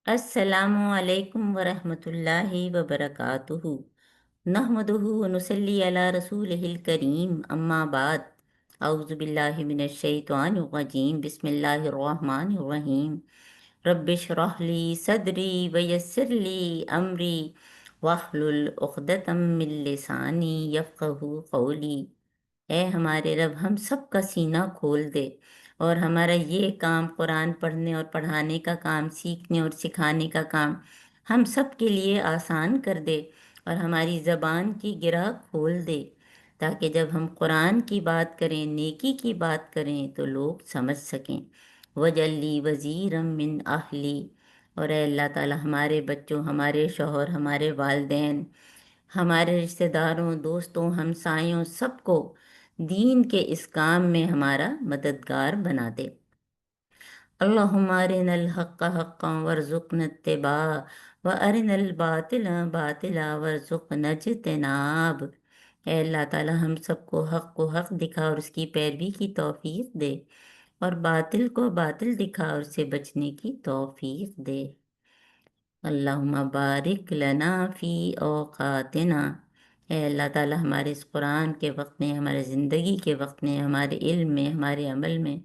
अस्सलामु अलैकुम वरहमतुल्लाहि वबरकातुहु नहमदुहु व नुसल्ली अला रसूलिहिल करीम अम्मा बाद औज़ु बिल्लाहि मिनश शैतानिर रजीम बिस्मिल्लाहिर रहमानिर रहीम रब्बिशरह ली सदरी व यस्सिर ली अमरी वहलुल उक़दतम मिन लिसानी यफ़क़हू क़ौली। ए हमारे रब, हम सब का सीना खोल दे और हमारा ये काम, कुरान पढ़ने और पढ़ाने का काम, सीखने और सिखाने का काम हम सब के लिए आसान कर दे और हमारी ज़बान की गिरह खोल दे, ताकि जब हम कुरान की बात करें, नेकी की बात करें तो लोग समझ सकें। वजल्ली वज़ीरम मिन अहली, और ए अल्लाह ताला हमारे बच्चों, हमारे शौहर, हमारे वालिदैन, हमारे रिश्तेदारों, दोस्तों, हमसायों, सबको दीन के इस काम में हमारा मददगार बना दे। अल्लाहुम्मा अरिनल हक्का हक्कन वर्ज़ुक़ना इत्तिबाअ व अरिनल बातिला बातिला वर्ज़ुक़ना इज्तिनाब। ऐ अल्लाह ताला हम सबको हक दिखा और उसकी पैरवी की तौफीक दे, और बातिल को बातिल दिखा और उससे बचने की तौफीक दे। अल्लाहुम्मा बारिक लना फ़ी औक़ातिना। ऐ अल्लाह ताला हमारे इस कुरान के वक्त में, हमारे ज़िंदगी के वक्त में, हमारे इल्म में, हमारे अमल में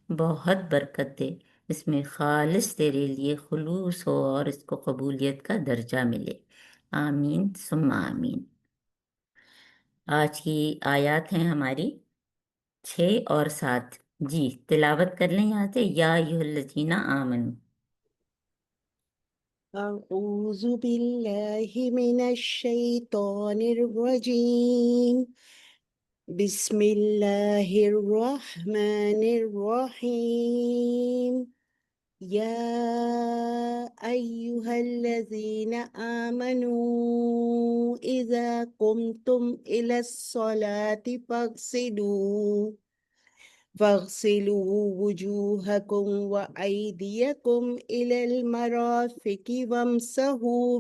बहुत बरकत दे। इसमें खालिस तेरे लिए खुलूस हो और इसको कबूलियत का दर्जा मिले। आमीन सुम्मा आमीन। आज की आयत हैं हमारी 6 और 7। जी तिलावत कर लें यहाँ से। या अय्युहल्लज़ीना आमनू। أعوذ بالله من الشيطان الرجيم بسم الله الرحمن الرحيم يا أيها الذين آمنوا إذا قمتم إلى الصلاة فاغسلوا وجوهكم وأيديكم إلى المرافق وامسحوا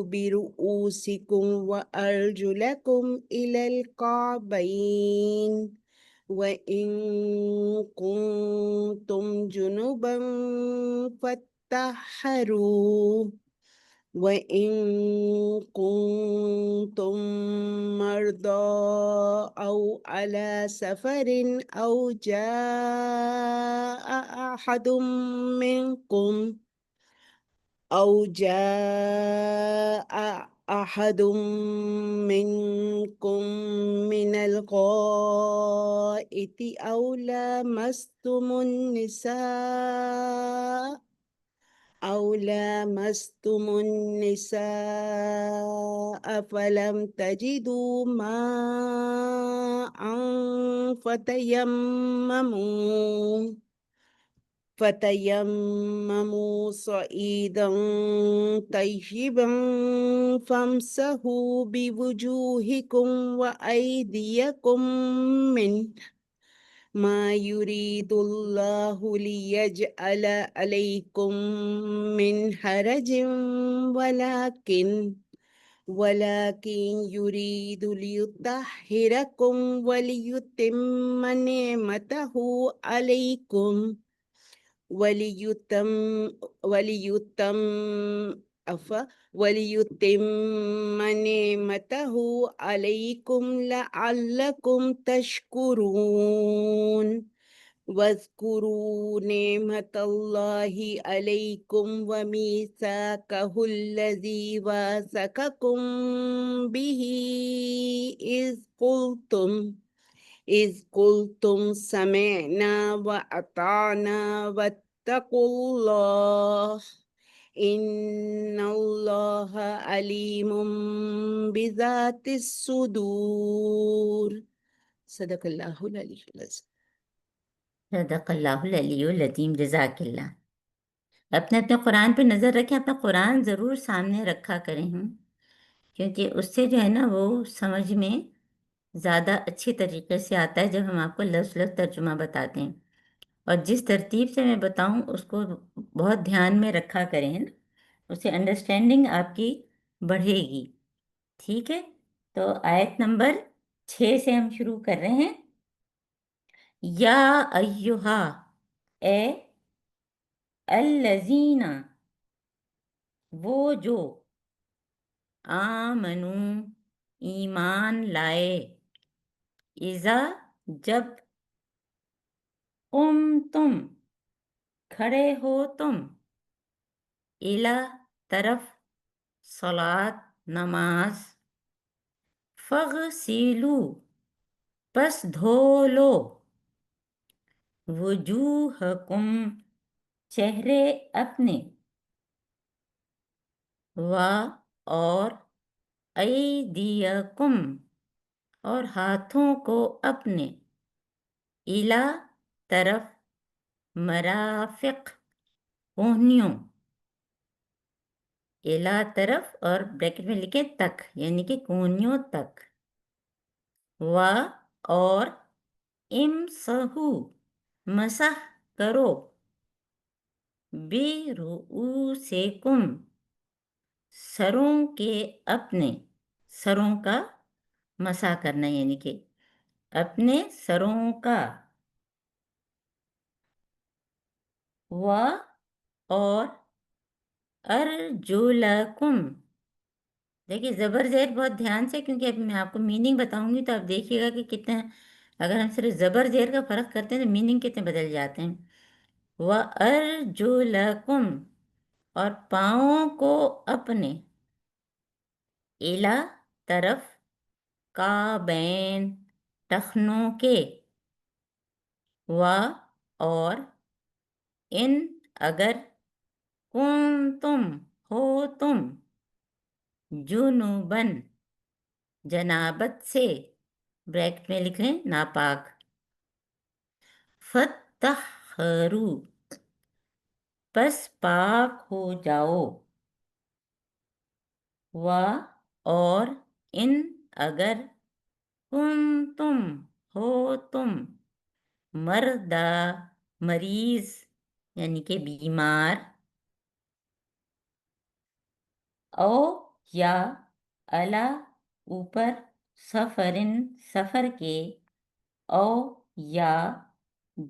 برؤوسكم وأرجلكم إلى الكعبين وإن كنتم جنبا فاتطهروا وإن كنتم مرضى أو على سفر أو جاء أحد منكم من الغائط أو لامستم النساء فلم تجدوا ماء فتيمموا صعيدا طيبا فامسحوا بوجوهكم وأيديكم منه ما يريد الله ليجعل عليكم من حرج ولكن يريد ليطهركم وليتم نعمته عليكم وليتم وليتم عفوا وليتم نعمته عليكم لعلكم تشكرون واذكروا نعمة الله عليكم وميثاقه الذي واثقكم به إذ قلتم سمعنا وأطعنا واتقوا الله إن الله عليم بذات الصدور صدق الله العلي العظيم सदक़ल्लाहुल अलीयुल अज़ीम। जज़ाकिल्लाह। अपने अपने कुरान पे नज़र रखें, अपना कुरान ज़रूर सामने रखा करें हम, क्योंकि उससे जो है ना वो समझ में ज़्यादा अच्छी तरीके से आता है जब हम आपको लफ्ज़ लफ्ज़ तर्जुमा बताते हैं। और जिस तरतीब से मैं बताऊं उसको बहुत ध्यान में रखा करें, है ना, उससे अंडरस्टैंडिंग आपकी बढ़ेगी। ठीक है, तो आयत नंबर 6 से हम शुरू कर रहे हैं। या अय्युहा, ए الذین وہ جو آمنو ایمان لائے اذا جب تم کھڑے ہو تم الا طرف صلاۃ نماز فغسلو پس دھو لو وجوہکم چہرے اپنے و اور ایدیکم اور ہاتھوں کو اپنے الا طرف مرافق کوہنیوں الا طرف اور بریکٹ میں لکھیں تک یعنی کہ کوہنیوں تک و اور امسحو مسح کرو برؤوسکم سروں کے اپنے سروں کا مسح کرنا یعنی کہ اپنے سروں کا و اور ارجلکم دیکھیے زبر زیر بہت دھیان سے کیونکہ اب میں آپ کو میننگ بتاؤں گی تو آپ دیکھیے گا کہ کتنا اگر ہم صرف زبر زیر کا فرق کرتے ہیں تو میننگ کتنے بدل جاتے ہیں وَأَرْجُلَكُمْ اور پاؤں کو اپنے الا طرف کعبین ٹخنوں کے و اور ان اگر کنتم ہو تم جنوبن جنابت سے بریکٹ میں لکھ لیں ناپاک فتحرو پس پاک ہو جاؤ و اور ان اگر کنتم ہو تم مردہ مریض یعنی کہ بیمار او یا الا اوپر سفرن سفر کے او یا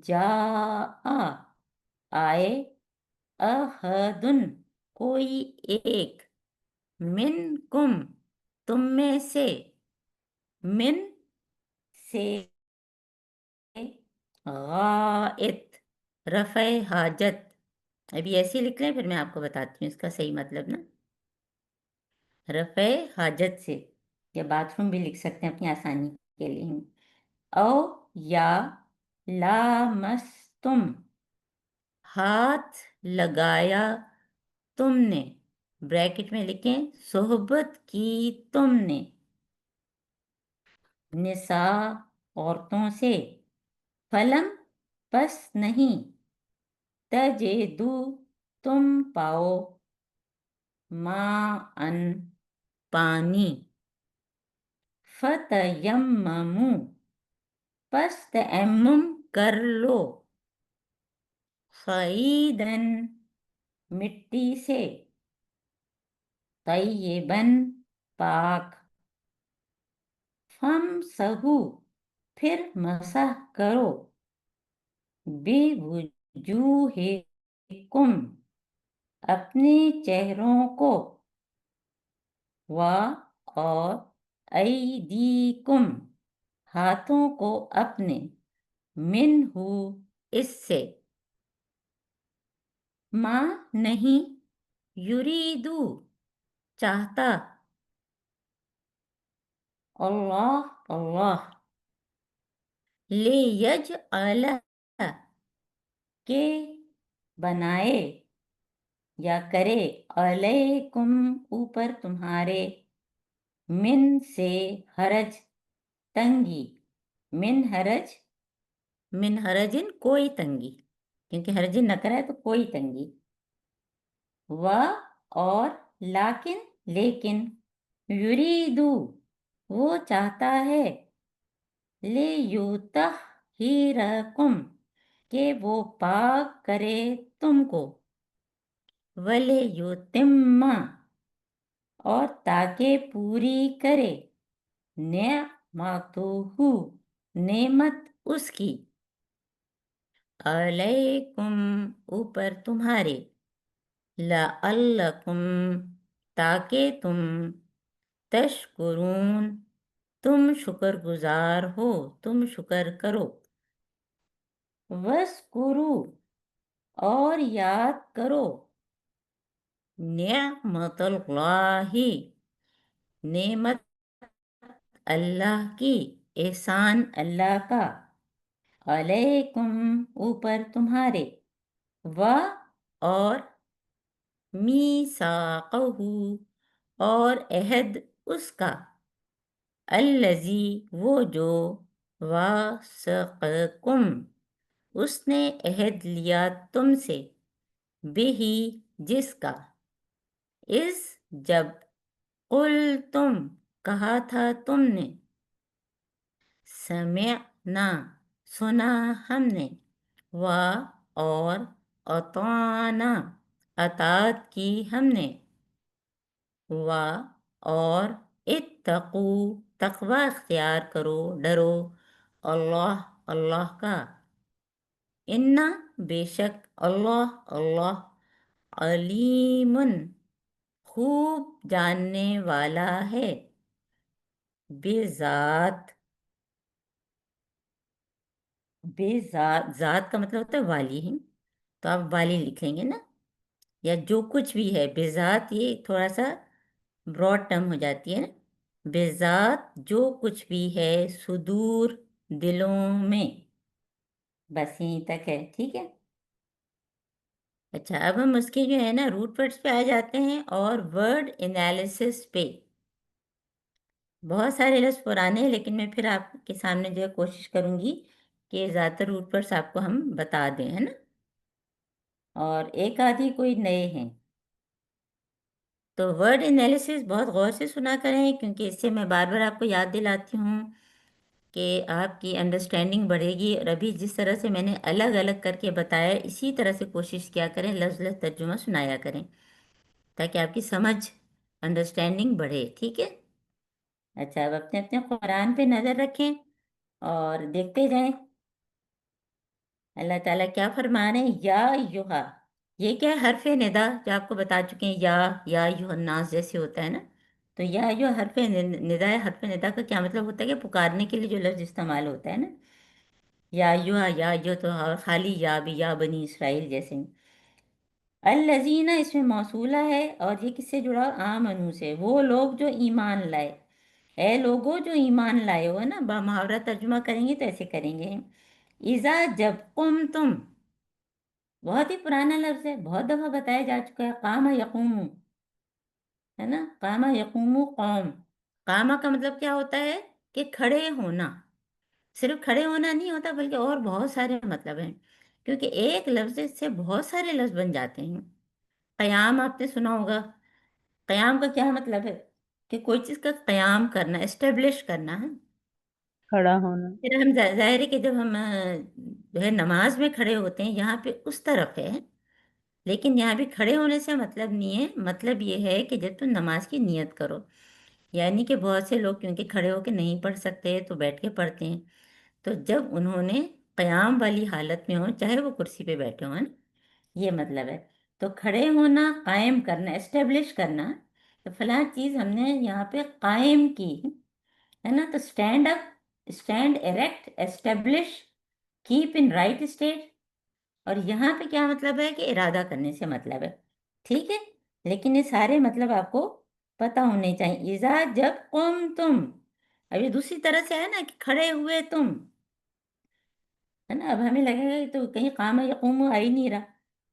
جا آئے احدن کوئی ایک منکم تم میں سے من سے غائط رفع حاجت ابھی ایسے لکھ لیں پھر میں آپ کو بتاتی ہوں اس کا صحیح مطلب نا رفع حاجت سے یا باتھ روم بھی لکھ سکتے ہیں اپنی آسانی کے لیے او یا لامستم ہاتھ لگایا تم نے بریکٹ میں لکھیں صحبت کی تم نے نساء عورتوں سے فلم پس نہیں تجدو تم پاؤ ماءً پانی فتیممو پس تیمم کر لو صعیدن مٹی سے طیبن پاک فامسحو پھر مسح کرو بوجوہکم اپنے چہروں کو و اور ایدیکم ہاتھوں کو اپنے منہ اس سے ما نہیں یریدو چاہتا اللہ لیجعل کہ بنائے یا کرے علیکم اوپر تمہارے من سے حرج تنگی من حرجن کوئی تنگی کیونکہ حرجن نہ کرے تو کوئی تنگی و اور لیکن یریدو وہ چاہتا ہے لیطہرکم کہ وہ پاک کرے تم کو ولیتم اور تاکہ پوری کرے نعمتہ نعمت اس کی अलैकुम ऊपर तुम्हारे, लअल्लकुम ताकि तुम, तशकुरून तुम शुक्रगुजार हो, तुम शुक्र करो, वस्कुरू और याद करो, निअमतुल्लाहि नेमत अल्लाह की, एहसान अल्लाह का, अलैकुम ऊपर तुम्हारे, व और मीसाक़हु और अहद उसका, अल्लज़ी वो जो, वासक़कुम उसने अहद लिया तुमसे, बिही जिसका, इस जब, कुल तुम कहा था तुमने, समिअना सुना हमने, व और अताना अतात की हमने, व और इत्तकू तकवा इख्तियार करो, डरो, अल्लाह अल्लाह का, इन्ना बेशक अल्लाह अल्लाह अलीमुन खूब जानने वाला है, बेजात, बेजात जात का मतलब होता है वाली है, तो आप वाली लिख लेंगे ना, या जो कुछ भी है, बेजात ये थोड़ा सा ब्रॉड टर्म हो जाती है ना, बेजात जो कुछ भी है, सुदूर दिलों में, बस यहीं तक है, ठीक है। अच्छा, अब हम उसके जो है ना रूट वर्ड्स पे आ जाते हैं और वर्ड एनालिसिस पे। बहुत सारे लफ्ज़ पुराने हैं, लेकिन मैं फिर आपके सामने जो है कोशिश करूंगी कि ज़्यादातर रूट वर्ड्स आपको हम बता दें, है ना, और एक आधी कोई नए हैं। तो वर्ड एनालिसिस बहुत गौर से सुना करें, क्योंकि इससे मैं बार बार आपको याद दिलाती हूँ कि आपकी अंडरस्टैंडिंग बढ़ेगी। और अभी जिस तरह से मैंने अलग अलग करके बताया, इसी तरह से कोशिश किया करें, लफ्ज़ लफ्ज़ तर्जुमा सुनाया करें, ताकि आपकी समझ, अंडरस्टैंडिंग बढ़े, ठीक है। अच्छा, अब अपने अपने कुरान पे नज़र रखें और देखते जाएं अल्लाह ताला क्या फरमा रहे हैं। या युहा, ये क्या है, हरफ निदा, जो आपको बता चुके हैं, या युहन्नास जैसे होता है ना, तो या यो हरफ निदा है। हरफ निदा का क्या मतलब होता है कि पुकारने के लिए जो लफ्ज़ इस्तेमाल होता है ना, या युहा, या यो तो खाली या भी, या बनी इसराइल जैसे। अल्लज़ीना इसमें मौसूला है, और ये किससे जुड़ा, आमनू से, वो लोग जो ईमान लाए। ए लोगो जो ईमान लाए हो, है ना, मुहावरा तर्जुमा करेंगे तो ऐसे करेंगे। इज़ा जब कुम तुम, बहुत ही पुराना लफ्ज़ है, बहुत दफ़ा बताया जा चुका है। कामा यकूमू, है ना, कामा यकूमू कौम। कामा का मतलब क्या होता है कि खड़े होना। सिर्फ खड़े होना नहीं होता, बल्कि और बहुत सारे मतलब हैं, क्योंकि एक लफ्ज़ से बहुत सारे लफ्ज़ बन जाते हैं। क़याम आपने सुना होगा। क़याम का क्या मतलब है कि कोई चीज़ का क़याम करना, एस्टेब्लिश करना है। खड़ा होना। फिर हम जाहिर है कि जब हम जो है नमाज में खड़े होते हैं, यहाँ पे उस तरफ है, लेकिन यहाँ भी खड़े होने से मतलब नहीं है। मतलब ये है कि जब तुम नमाज की नियत करो, यानी कि बहुत से लोग क्योंकि खड़े होकर नहीं पढ़ सकते तो बैठ के पढ़ते हैं, तो जब उन्होंने क़याम वाली हालत में हो, चाहे वो कुर्सी पे बैठे हों, है ना, ये मतलब है। तो खड़े होना, कायम करना, एस्टेब्लिश करना, तो फलां चीज़ हमने यहाँ पे कायम की, है ना, तो stand up, stand erect, establish, keep in right state. और यहाँ पे क्या मतलब है कि इरादा करने से मतलब है, ठीक है। लेकिन ये सारे मतलब आपको पता होने चाहिए। इज़ा जब कुम तुम, अब ये दूसरी तरह से है ना कि खड़े हुए तुम, है ना। अब हमें लगेगा कि तो कहीं काम यकूम आ ही नहीं रहा,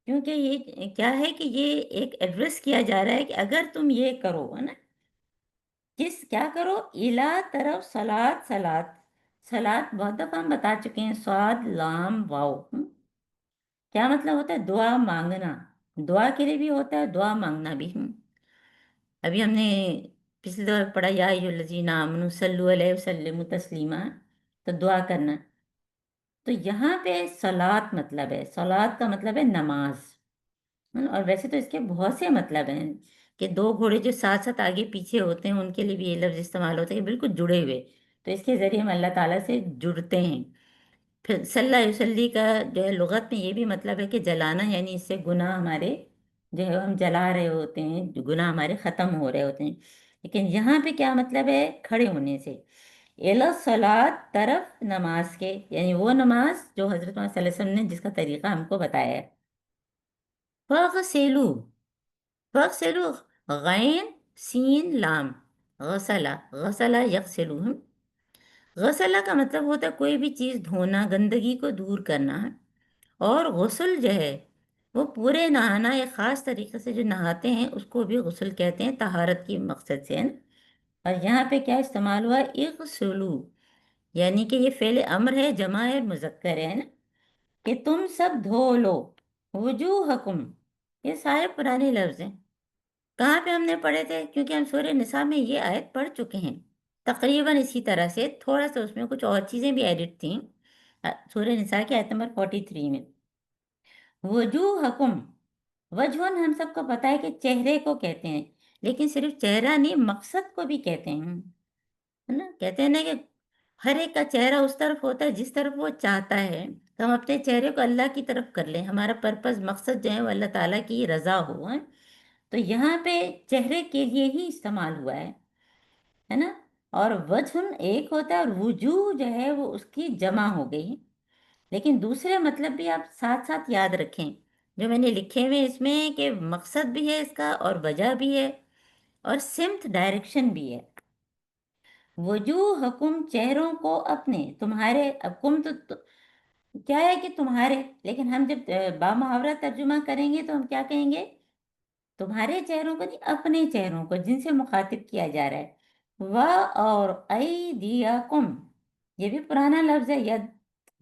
क्योंकि ये क्या है कि ये एक एड्रेस किया जा रहा है कि अगर तुम ये करो, है ना, किस क्या करो, इला तरफ सलात, सलात, सलात बहुत दफा हम बता चुके हैं, स्वाद लाम वाओ, क्या मतलब होता है, दुआ मांगना। दुआ के लिए भी होता है, दुआ मांगना भी। अभी हमने पिछली दफा पढ़ा, या अय्युहल्लज़ीना आमनू सल्लु अलैहि वसल्लिमु तस्लीमा, तो दुआ करना। तो यहाँ पे सलात मतलब है, सलात का मतलब है नमाज, है ना? और वैसे तो इसके बहुत से मतलब हैं कि दो घोड़े जो साथ साथ आगे पीछे होते हैं, उनके लिए भी ये लफ्ज़ इस्तेमाल होता है कि बिल्कुल जुड़े हुए, तो इसके ज़रिए हम अल्लाह ताला से जुड़ते हैं। پھر सल्ला युसल्ली का जो है लुगत में ये भी मतलब है कि जलाना, यानी इससे गुनाह हमारे जो है हम जला रहे होते हैं, जो गुनाह हमारे ख़त्म हो रहे होते हैं। लेकिन यहाँ पे क्या मतलब है, खड़े होने से। एला सलात, तरफ नमाज के, यानी वो नमाज जो हज़रत मोहम्मद सल्लल्लाहु अलैहि वसल्लम ने जिसका तरीका हमको बताया है। फ़ग़सिलू, फ़ग़सिलू, गैन सीन लाम, गसला, गसला यगसिलू। गसला का मतलब होता है कोई भी चीज़ धोना, गंदगी को दूर करना है। और गुस्ल जो है वो पूरे नहाना, एक ख़ास तरीके से जो नहाते हैं उसको भी गुस्ल कहते हैं, तहारत की मकसद से, है ना। और यहाँ पे क्या इस्तेमाल हुआ, इग़सुलू, यानी कि ये फ़ेल अम्र है, जमा है, मुज़क्कर है ना, कि तुम सब धो लो। वजूहकुम, ये सारे पुराने लफ्ज़ हैं। कहाँ पे हमने पढ़े थे, क्योंकि हम सूरह निसा में ये आयत पढ़ चुके हैं तकरीबन इसी तरह से, थोड़ा सा उसमें कुछ और चीज़ें भी एडिट थी। सूरह निसा की आयत नंबर 43 में। वजूहकुम, वजहन हम सबको पता है कि चेहरे को कहते हैं, लेकिन सिर्फ चेहरा नहीं, मकसद को भी कहते हैं, है ना। कहते हैं ना कि हर एक का चेहरा उस तरफ होता है जिस तरफ वो चाहता है, तो हम अपने चेहरे को अल्लाह की तरफ कर लें, हमारा पर्पस, मकसद जो है वो अल्लाह ताला की रज़ा हो, है। तो यहाँ पे चेहरे के लिए ही इस्तेमाल हुआ है ना। और वजहन एक होता है, और वजूह जो है वो उसकी जमा हो गई है। लेकिन दूसरे मतलब भी आप साथ साथ याद रखें जो मैंने लिखे हुए हैं इसमें, कि मकसद भी है इसका और वजह भी है और सिम्त, डायरेक्शन भी है। वजूह हुकुम, चेहरों को अपने, तुम्हारे, अब कुम तो क्या है कि तुम्हारे, लेकिन हम जब बामुहावरा तर्जुमा करेंगे तो हम क्या कहेंगे, तुम्हारे चेहरों को नहीं, अपने चेहरों को, जिनसे मुखातिब किया जा रहा है। वह और ऐदियाकुम, ये भी पुराना लफ्ज है। यद,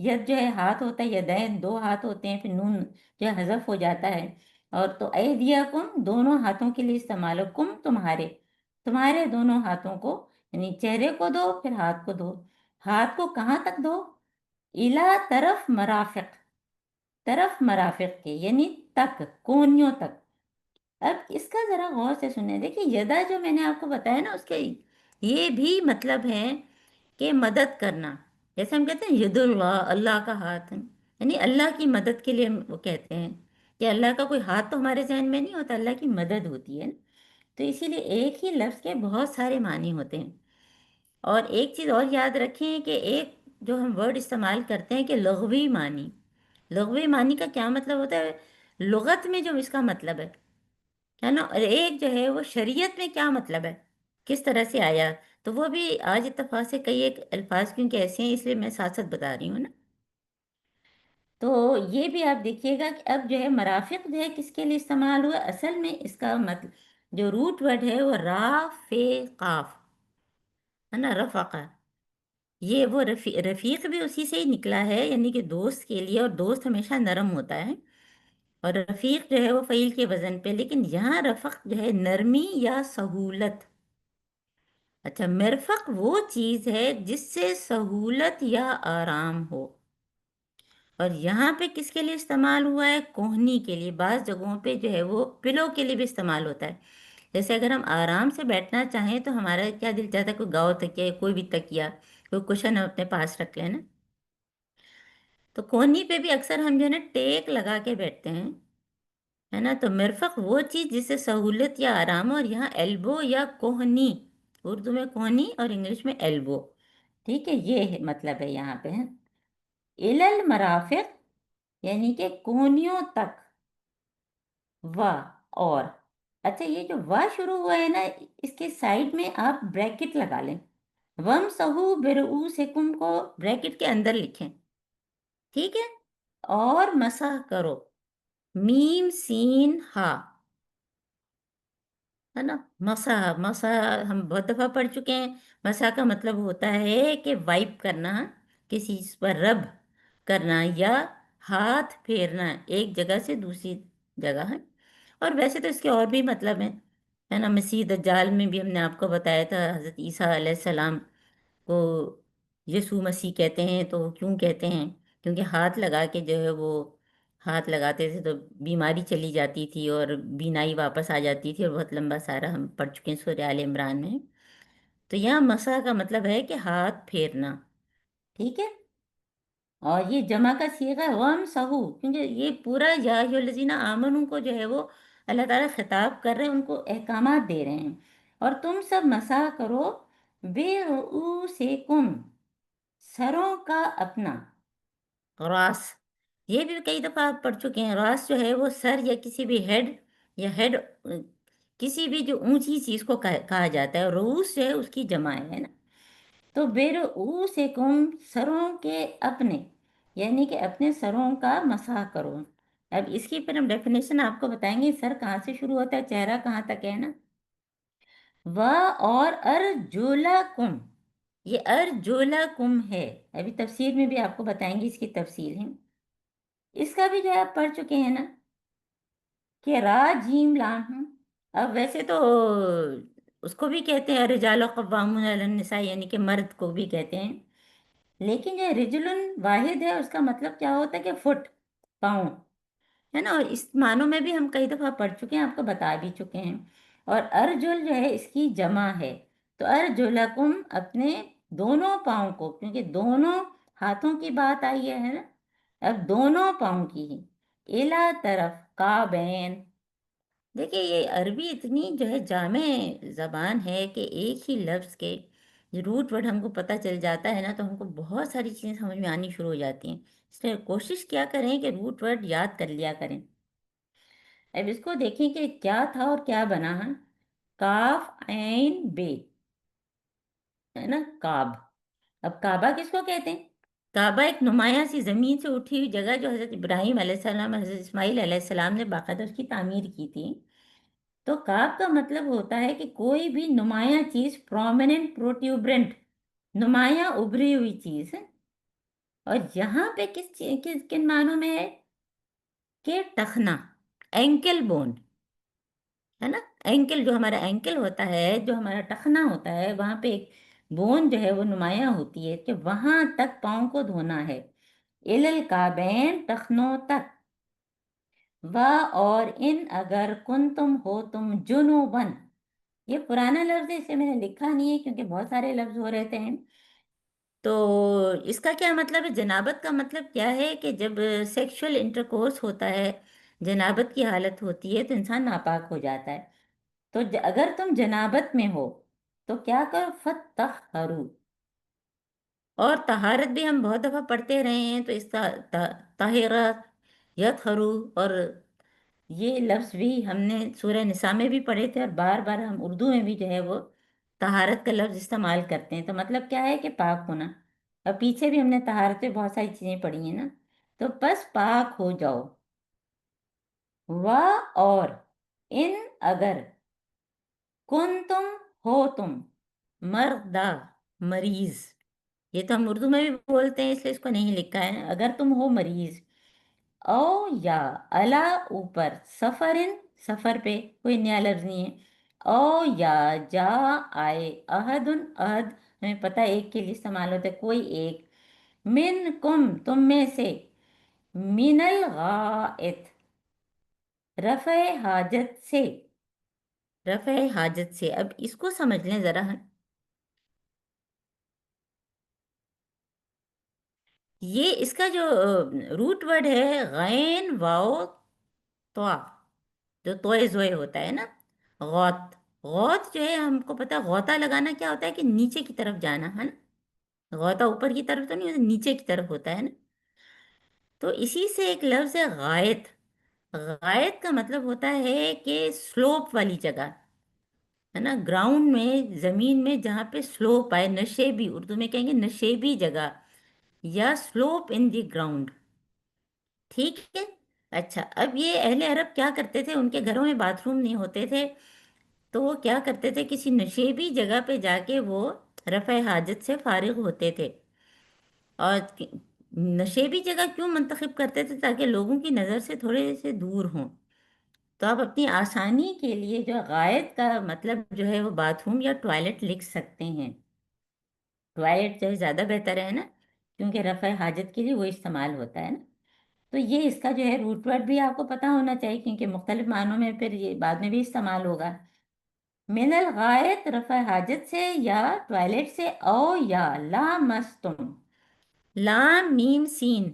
यद जो है हाथ होता है, यदैन दो हाथ होते हैं, फिर नून जो है हजफ हो जाता है। और तो ऐदियाकुम दोनों हाथों के लिए इस्तेमाल हो, कुम तुम्हारे, तुम्हारे दोनों हाथों को, यानी चेहरे को दो फिर हाथ को दो। हाथ को कहाँ तक दो, इला तरफ मराफिक, तरफ मराफिक के, यानी तक, कोनियों तक। अब इसका जरा गौर से सुने, देखिए यदा जो मैंने आपको बताया ना, उसके ये भी मतलब है कि मदद करना। जैसे हम कहते हैं यदुल्लाह, अल्लाह का हाथ है, यानी अल्लाह की मदद के लिए हम वो कहते हैं कि अल्लाह का कोई हाथ तो हमारे जहन में नहीं होता, अल्लाह की मदद होती है ना। तो इसीलिए एक ही लफ्ज़ के बहुत सारे मानी होते हैं। और एक चीज़ और याद रखें कि एक जो हम वर्ड इस्तेमाल करते हैं कि लग़वी मानी, लग़वी मानी का क्या मतलब होता है, लुगत में जो इसका मतलब है ना, और एक जो है वो शरीयत में क्या मतलब है, किस तरह से आया। तो वो भी आज इत्तफाक से कई एक अल्फाज क्योंकि ऐसे हैं, इसलिए मैं साथ साथ बता रही हूँ ना। तो ये भी आप देखिएगा कि अब जो है मराफिक जो है किसके लिए इस्तेमाल हुआ, असल में इसका मतलब जो रूट वर्ड है वो रा फे काफ, है ना, रफ़ाका। ये वो रफ़ीक भी उसी से ही निकला है, यानी कि दोस्त के लिए, और दोस्त हमेशा नरम होता है। और रफ़ीक जो है वो फ़ईल के वज़न पे, लेकिन यहाँ रफ़क जो है नरमी या सहूलत। अच्छा, मिरफक वो चीज़ है जिससे सहूलत या आराम हो। और यहाँ पे किसके लिए इस्तेमाल हुआ है, कोहनी के लिए। बाज़ जगहों पे जो है वो पिलो के लिए भी इस्तेमाल होता है। जैसे अगर हम आराम से बैठना चाहें तो हमारा क्या दिल चाहता है, कोई गाँव तकिया, कोई भी तकिया, कोई कुशन हम अपने पास रख लें ना। तो कोहनी पे भी अक्सर हम जो है ना टेक लगा के बैठते हैं, है ना। तो मिरफक वो चीज़ जिससे सहूलत या आराम हो, और यहाँ एल्बो या कोहनी, उर्दू में कोहनी और इंग्लिश में एल्बो, ठीक है, ये मतलब है यहाँ पे, है। इलल मराफिक, यानी कि कोहनियों तक, व, और। अच्छा, ये जो व शुरू हुआ है ना, इसके साइड में आप ब्रैकेट लगा लें। वम सहू बिरऊसिकुम को ब्रैकेट के अंदर लिखें, ठीक है। और मसह करो, मीम सीन हा, है ना। मसा, मसा हम बहुत दफ़ा पढ़ चुके हैं। मसा का मतलब होता है कि वाइप करना, किसी चीज़ पर रब करना या हाथ फेरना एक जगह से दूसरी जगह, है। और वैसे तो इसके और भी मतलब हैं, है ना। मसीह दज्जाल में भी हमने आपको बताया था, हज़रत ईसा अलैहिस्सलाम को यीशु मसीह कहते हैं, तो क्यों कहते हैं, क्योंकि हाथ लगा के जो है वो, हाथ लगाते थे तो बीमारी चली जाती थी और बीनाई वापस आ जाती थी, और बहुत लंबा सारा हम पढ़ चुके हैं सूरह आले इमरान में। तो यहाँ मसा का मतलब है कि हाथ फेरना, ठीक है। और ये जमा का सीगा है वम सहू, क्योंकि ये पूरा या अय्युहल्लज़ीना आमनू को जो है वो अल्लाह ताला खिताब कर रहे हैं, उनको अहकामात दे रहे हैं। और तुम सब मसा करो बेरुऊसिकुम, सरों का अपना। रास, ये भी कई दफ़ा आप पढ़ चुके हैं। रास जो है वो सर या किसी भी हेड, या हेड किसी भी जो ऊंची चीज़ को कहा जाता है। रूस जो है उसकी जमा है ना। तो बेरुऊसिकुम, सरों के अपने, यानी कि अपने सरों का मसाह करो। अब इसकी फिर हम डेफिनेशन आपको बताएंगे। सर कहाँ से शुरू होता है, चेहरा कहाँ तक है ना। वाह, और अर्जुलकुम, ये अर्जुलकुम है। अभी तफसीर में भी आपको बताएंगे, इसकी तफसीर है। इसका भी जो है आप पढ़ चुके हैं ना, कि रा जीम लाम हूँ। अब वैसे तो उसको भी कहते हैं रिजाल कव्वामून अलन निसा, यानी कि मर्द को भी कहते हैं। लेकिन जो रिजुलन वाहिद है, उसका मतलब क्या होता है कि फुट, पाँव, है ना। और इस मानों में भी हम कई दफ़ा पढ़ चुके हैं, आपको बता भी चुके हैं। और अर्जुल जो है इसकी जमा है। तो अर्जुलकुम, अपने दोनों पाँव को, क्योंकि दोनों हाथों की बात आई है ना, अब दोनों पाँव की ही। इला तरफ काबैन, देखिए ये अरबी इतनी जो है जामे ज़बान है कि एक ही लफ्ज़ के रूट वर्ड हमको पता चल जाता है ना, तो हमको बहुत सारी चीज़ें समझ में आनी शुरू हो जाती हैं। इसलिए कोशिश क्या करें कि रूट वर्ड याद कर लिया करें। अब इसको देखें कि क्या था और क्या बना है। काफ ऐन बे, है ना, काब। अब काबा किसको कहते हैं? काबा एक नुमाया सी ज़मीन से उठी हुई जगह, जो हज़रत इब्राहीम अलैहिस्सलाम, हज़रत इस्माईल अलैहिस्सलाम ने बाकायदा उसकी तामीर की थी। तो काब का मतलब होता है कि कोई भी नुमाया चीज़, प्रोमिनेंट, प्रोट्यूबरेंट, नुमाया उभरी हुई चीज़ है। और यहाँ पे किन मानों में है कि टखना, एंकल बोन, है ना। एंकल, जो हमारा एंकल होता है, जो हमारा टखना होता है, वहां पे एक बोन जो है वो नुमाया होती है कि वहां तक पाँव को धोना है। इलल काबैन, टखनों तक। वाह, और इन अगर कुन तुम हो तुम जुनूबन, ये पुराना लफ्ज है, इसे मैंने लिखा नहीं है क्योंकि बहुत सारे लफ्ज हो रहते हैं। तो इसका क्या मतलब है? जनाबत का मतलब क्या है कि जब सेक्सुअल इंटरकोर्स होता है, जनाबत की हालत होती है, तो इंसान नापाक हो जाता है। तो अगर तुम जनाबत में हो तो क्या करो, फतहरू। और तहारत भी हम बहुत दफ़ा पढ़ते रहे हैं, तो इसका ताहिरत, यतहरू, और ये लफ्ज़ भी हमने सूरह निसा में भी पढ़े थे, और बार बार हम उर्दू में भी जो है वो तहारत का लफ्ज़ इस्तेमाल करते हैं। तो मतलब क्या है कि पाक होना। और पीछे भी हमने तहारत पे बहुत सारी चीज़ें पढ़ी हैं ना। तो बस पाक हो जाओ। वाह, और इन अगर कुन तुम हो तुम मर्दा, मरीज, ये तो हम उर्दू में भी बोलते हैं, इसलिए इसको नहीं लिखा है। अगर तुम हो मरीज, ओ या अला, ऊपर, सफरिन, सफर पे, कोई नया लफ्ज नहीं है। ओ या जा आए, अहदुन, अहद हमें पता है एक के लिए इस्तेमाल होता है, कोई एक। मिन कुम, तुम में से। मिनल गाइत, रफ़े हाजत से, रफ़े हाजत से। अब इसको समझ लें ज़रा। ये इसका जो रूट वर्ड है, गैन वाओ त्वा, जो तोए जोए होता है ना, गौत। गौत जो है, हमको पता है गौता लगाना क्या होता है, कि नीचे की तरफ जाना, है ना। गौता ऊपर की तरफ तो नहीं होता, नीचे की तरफ होता है ना। तो इसी से एक लफ्ज़ है गायत। गायत का मतलब होता है कि स्लोप वाली जगह, है ना, ग्राउंड में, ज़मीन में जहाँ पे स्लोप आए, नशेबी, उर्दू में कहेंगे नशेबी जगह, या स्लोप इन द ग्राउंड। ठीक है। अच्छा, अब ये अहले अरब क्या करते थे, उनके घरों में बाथरूम नहीं होते थे, तो वो क्या करते थे, किसी नशेबी जगह पे जाके वो रफ़ा हाजत से फारिग होते थे। और नशेबी जगह क्यों मंतखब करते थे? ताकि लोगों की नज़र से थोड़े से दूर हों। तो आप अपनी आसानी के लिए जो गायत का मतलब जो है वो बाथरूम या टॉयलेट लिख सकते हैं। टॉयलेट जो है ज़्यादा बेहतर है ना, क्योंकि रफ़ा हाजत के लिए वो इस्तेमाल होता है ना। तो ये इसका जो है रूट वर्ड भी आपको पता होना चाहिए, क्योंकि मुख्तलिफ मानों में फिर ये बाद में भी इस्तेमाल होगा। मिनल गायत, रफ़ा हाजत से या टॉयलेट से, औ या ला मस्तुम, لام میم سین،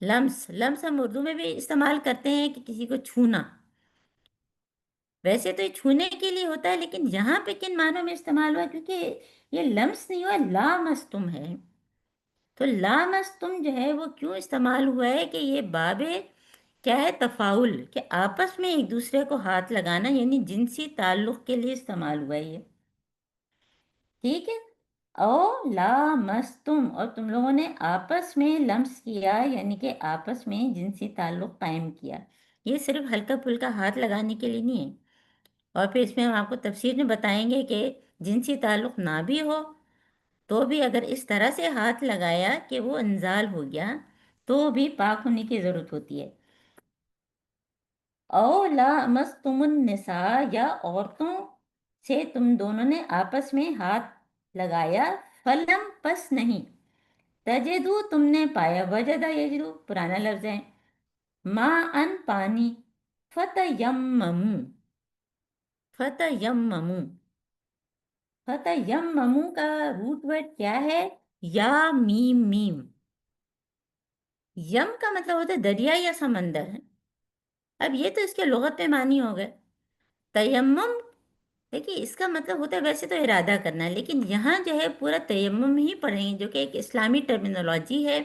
لمس، لمس ہم اردو میں بھی استعمال کرتے ہیں کہ کسی کو چھونا، ویسے تو یہ چھونے کے لیے ہوتا ہے، لیکن یہاں پہ کن معنوں میں استعمال ہوا، کیونکہ یہ لمس نہیں ہوا، لامستم ہے، تو لامستم جو ہے وہ کیوں استعمال ہوا ہے کہ یہ باب کیا ہے، تفاعل، کہ آپس میں ایک دوسرے کو ہاتھ لگانا، یعنی جنسی تعلق کے لیے استعمال ہوا ہے یہ، ٹھیک ہے۔ او لامستم، اور تم لوگوں نے آپس میں لمس کیا، یعنی کہ آپس میں جنسی تعلق قائم کیا، یہ صرف ہلکا پھلکا ہاتھ لگانے کے لیے نہیں ہے۔ اور پھر اس میں ہم آپ کو تفسیر میں بتائیں گے کہ جنسی تعلق نہ بھی ہو تو بھی اگر اس طرح سے ہاتھ لگایا کہ وہ انزال ہو گیا تو بھی پاک ہونے کی ضرورت ہوتی ہے۔ او لامستم النساء، یا عورتوں سے تم دونوں نے آپس میں ہاتھ لگایا، فلم پس نہیں، تجدو تم نے پایا، وجدہ یجدو پرانا لفظ ہے، ما ان پانی، فتیممو، فتیممو، فتیممو کا روٹ ورڈ کیا ہے، یا میم میم، یم کا مطلب ہوتا ہے دریا یا سمندر ہے، اب یہ تو اس کے لغت میں معنی ہو گئے، تیمم دیکھیے اس کا مطلب ہوتا ہے ویسے تو ارادہ کرنا، لیکن یہاں جو ہے پورا تیمم ہی پڑھیں گے، جو کہ ایک اسلامی ٹرمینالوجی ہے،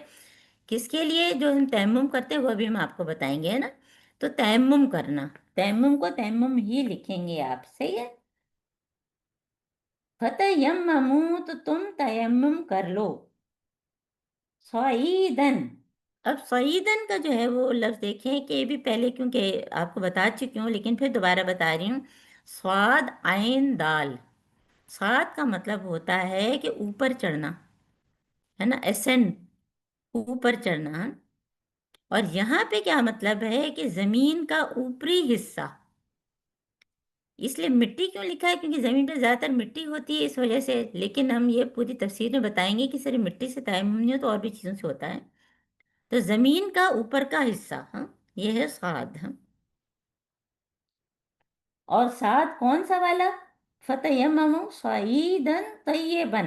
کس کے لیے جو ہم تیمم کرتے ہیں وہ بھی ہم آپ کو بتائیں گے، ہے نا، تو تیمم کرنا، تیمم کو تیمم ہی لکھیں گے آپ، صحیح ہے، فتیممو تو تم تیمم کر لو، صعیدن، اب صعیدن کا جو ہے وہ لفظ دیکھیں کہ یہ بھی پہلے کیونکہ آپ کو بتا چکی ہوں لیکن پھر دوبارہ بتا رہی ہوں، صاد عین دال، صاد کا مطلب ہوتا ہے کہ اوپر چڑھنا، ہے نا، اسینڈ، اوپر چڑھنا، اور یہاں پہ کیا مطلب ہے کہ زمین کا اوپری حصہ، اس لیے مٹی کیوں لکھا ہے کیونکہ زمین پہ زیادہ تر مٹی ہوتی ہے اس وجہ سے، لیکن ہم یہ پوری تفسیر میں بتائیں گے کہ صرف مٹی سے تیمم نہیں ہو تو اور بھی چیزوں سے ہوتا ہے، تو زمین کا اوپر کا حصہ، ہاں یہ ہے صاد، ہاں، اور صاد کون سا والا، فتیمموا صعیدا طیبا،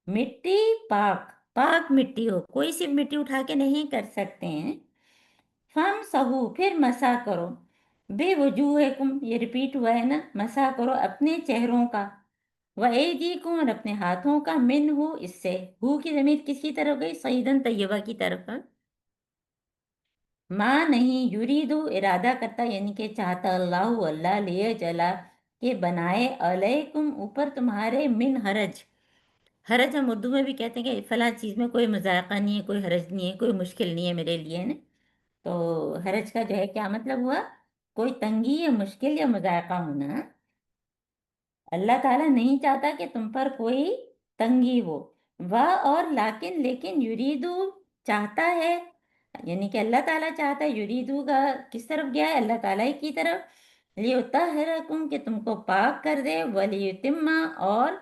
مٹی پاک، پاک مٹی ہو، کوئی صرف مٹی اٹھا کے نہیں کر سکتے ہیں، فم سہو پھر مسا کرو، بے وجوہکم یہ ریپیٹ ہوا ہے نا، مسا کرو اپنے چہروں کا، وَأَيْدِيكُمْ اور اپنے ہاتھوں کا، من ہو اس سے، ہو کی ضمیر کس کی طرف گئی، صعیدن طیبہ کی طرف، ماں نہیں، یریدو ارادہ کرتا، یعنی کہ چاہتا، اللہ اللہ لیے جلا کہ بنائے، علیکم اوپر تمہارے، من حرج، حرج ہم اردو میں بھی کہتے ہیں کہ فلاں چیز میں کوئی مذائقہ نہیں ہے، کوئی حرج نہیں ہے، کوئی مشکل نہیں ہے میرے لیے، نا، تو حرج کا جو ہے کیا مطلب ہوا، کوئی تنگی یا مشکل یا مذائقہ ہونا، اللہ تعالیٰ نہیں چاہتا کہ تم پر کوئی تنگی ہو، اور لیکن لیکن یریدو چاہتا ہے، یعنی کہ اللہ تعالیٰ چاہتا ہے، یریدو کا کس طرف گیا ہے، اللہ تعالیٰ کی طرف، لیطہرکم کہ تم کو پاک کر دے، ولیتم اور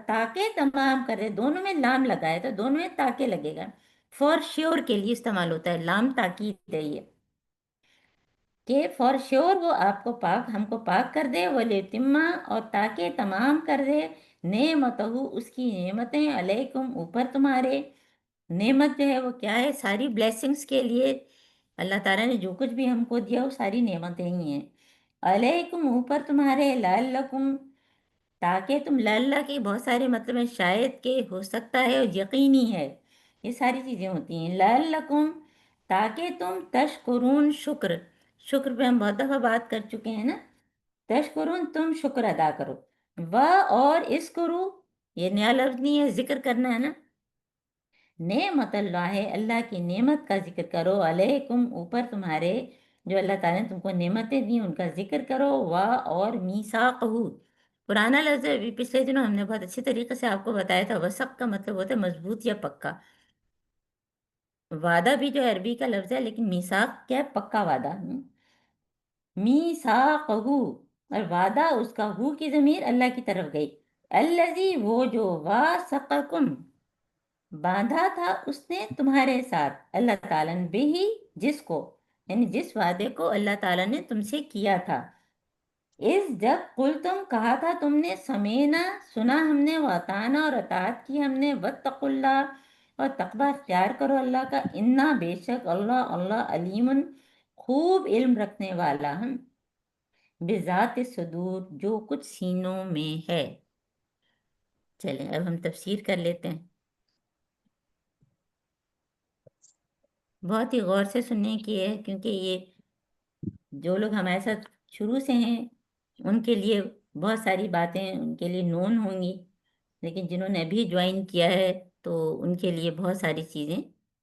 تاکہ تمام کر دے، دونوں میں لام لگا ہے تو دونوں میں تاکہ لگے گا، فور شیور کے لیے استعمال ہوتا ہے لام، تاکید ہے یہ، کہ فور شیور وہ آپ کو پاک، ہم کو پاک کر دے، ولیتما اور تاکہ تمام کر دے، نعمتہ اس کی نعمتیں، علیکم اوپر تمہارے، نعمت جو ہے وہ کیا ہے، ساری بلیسنگز کے لیے اللہ تعالیٰ نے جو کچھ بھی ہم کو دیا وہ ساری نعمتیں ہی ہیں، علیکم اوپر تمہارے، لعلکم تاکہ تم، لعلہ کے بہت سارے مطلب ہیں، شاید کہ، ہو سکتا ہے اور یقینی ہے، یہ ساری چیزیں ہوتی ہیں، لعلکم تاکہ تم، تشکرون شکر، شکر پہ ہم بہت دفعہ بات کر چکے ہیں نا، تشکرون تم شکر ادا کرو، اور اس کرو یہ نیا لفظ نہیں ہے، ذکر کرنا ہے نا، نعمت اللہ اللہ کی نعمت کا ذکر کرو، علیکم اوپر تمہارے، جو اللہ تعالیٰ نے تم کو نعمتیں دی ان کا ذکر کرو، اور میثاقہ پرانا لفظ ہے، پچھلے دنوں ہم نے بہت اچھی طریقے سے آپ کو بتایا تھا، وثق کا مطلب ہوتا ہے مضبوط یا پکا، وعدہ بھی جو عربی کا لفظ ہے لیکن میثاق کیا ہے، پکا وعدہ، میثاقہ اور وعدہ اس کا، ہو کی ضمیر اللہ کی طرف گئی، الذی وہ جو، واثقکم باندھا تھا اس نے تمہارے ساتھ، اللہ تعالیٰ نے بھی جس کو، یعنی جس وعدے کو اللہ تعالیٰ نے تم سے کیا تھا، اس جب قل تم کہا تھا تم نے، سمینا سنا ہم نے، واتانا اور اطاعت کی ہم نے، واتقوا اللہ اور تقوی اختیار کرو اللہ کا، انا بے شک اللہ، اللہ علیمن خوب علم رکھنے والا ہم، بذات صدور جو کچھ سینوں میں ہے۔ چلیں اب ہم تفسیر کر لیتے ہیں، بہت ہی غور سے سننے کی ہے، کیونکہ یہ جو لوگ ہمارے ساتھ شروع سے ہیں ان کے لیے بہت ساری باتیں ان کے لیے نون ہوں گی، لیکن جنہوں نے ابھی جوائن کیا ہے تو ان کے لیے بہت ساری چیزیں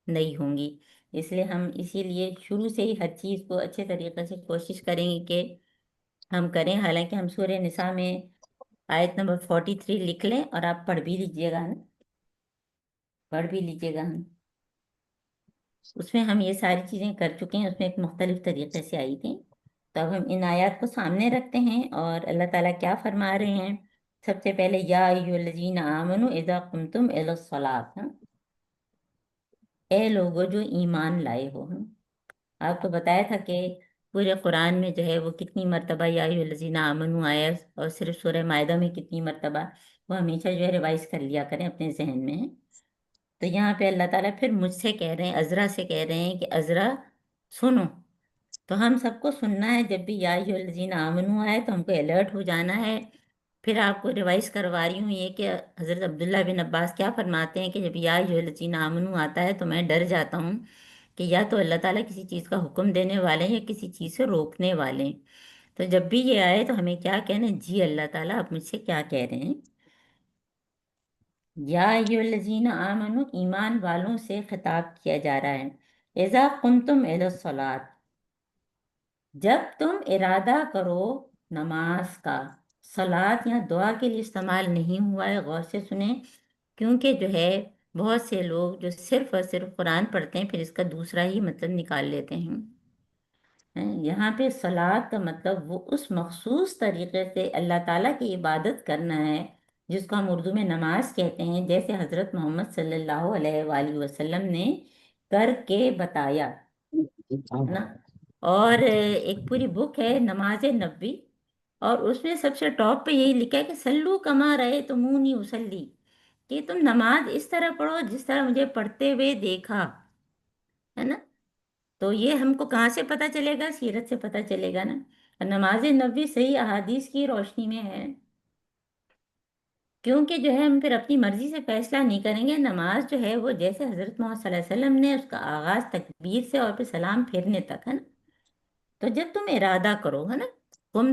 نئی ہوں گی، اس لیے ہم اسی لیے شروع سے ہی ہر چیز کو اچھے طریقے سے کوشش کریں گے کہ ہم کریں۔ حالانکہ ہم سورہ نساء میں آیت نمبر 43 لکھ لیں اور آپ پڑھ بھی لیجئے گا نا، پڑھ بھی لیجئے گا ہم، اس میں ہم یہ ساری چیزیں کر چکے ہیں، اس میں ایک مختلف طریقے سے آئی تھی۔ تو اب ہم ان آیات کو سامنے رکھتے ہیں اور اللہ تعالیٰ کیا فرما رہے ہیں۔ سب سے پہلے یا ایھا الذین آمنوا اذا قمتم الی الصلاۃ، اے لوگو جو ایمان لائے ہو۔ آپ کو بتایا تھا کہ پورے قرآن میں جو ہے وہ کتنی مرتبہ یا ایھا الذین آمنوا آیا، اور صرف سورہ مائدہ میں کتنی مرتبہ، وہ ہمیشہ جو ہے ریوائز کر لیا کریں اپنے ذہن میں۔ تو یہاں پہ اللہ تعالیٰ پھر مجھ سے کہہ رہے ہیں، عذرا سے کہہ رہے ہیں کہ عذرا سنو۔ تو ہم سب کو سننا ہے، جب بھی یا ایھا الذین آمنوا آئے تو ہم کو الرٹ ہو جانا ہے۔ پھر آپ کو ریوائز کروا رہی ہوں یہ کہ حضرت عبداللہ بن عباس کیا فرماتے ہیں کہ جب یا ایھا الذین آمنوا آتا ہے تو میں ڈر جاتا ہوں کہ یا تو اللہ تعالیٰ کسی چیز کا حکم دینے والے ہیں یا کسی چیز سے روکنے والے ہیں۔ تو جب بھی یہ آئے تو ہمیں کیا کہنا ہے، جی اللہ تعالیٰ آپ مجھ سے کیا کہہ رہے ہیں۔ یا ایھا الذین آمنوا، ایمان والوں سے خطاب کیا جا رہا ہے، اذا قمتم الی الصلاۃ، جب تم ارادہ کرو نماز کا۔ صلاۃ یہاں دعا کے لیے استعمال نہیں ہوا ہے، غور سے سنیں، کیونکہ جو ہے بہت سے لوگ جو صرف اور صرف قرآن پڑھتے ہیں پھر اس کا دوسرا ہی مطلب نکال لیتے ہیں۔ یہاں پہ صلاۃ کا مطلب وہ اس مخصوص طریقے سے اللہ تعالیٰ کی عبادت کرنا ہے جس کو ہم اردو میں نماز کہتے ہیں، جیسے حضرت محمد صلی اللہ علیہ وآلہ وسلم نے کر کے بتایا ہے نا۔ اور ایک پوری بک ہے نماز نبی، اور اس میں سب سے ٹاپ پہ یہی لکھا ہے کہ سلو کما رہے تمونی اسلی، کہ تم نماز اس طرح پڑھو جس طرح مجھے پڑھتے ہوئے دیکھا ہے نا۔ تو یہ ہم کو کہاں سے پتہ چلے گا، سیرت سے پتہ چلے گا نا، اور نماز نبی صحیح احادیث کی روشنی میں ہے، کیونکہ جو ہے ہم پھر اپنی مرضی سے فیصلہ نہیں کریں گے۔ نماز جو ہے وہ جیسے حضرت محمد صلی اللہ علیہ وسلم نے اس کا آغاز تکبیر سے اور پھر سلام پھیرنے تک ہے نا۔ تو جب تم ارادہ کرو ہے نا،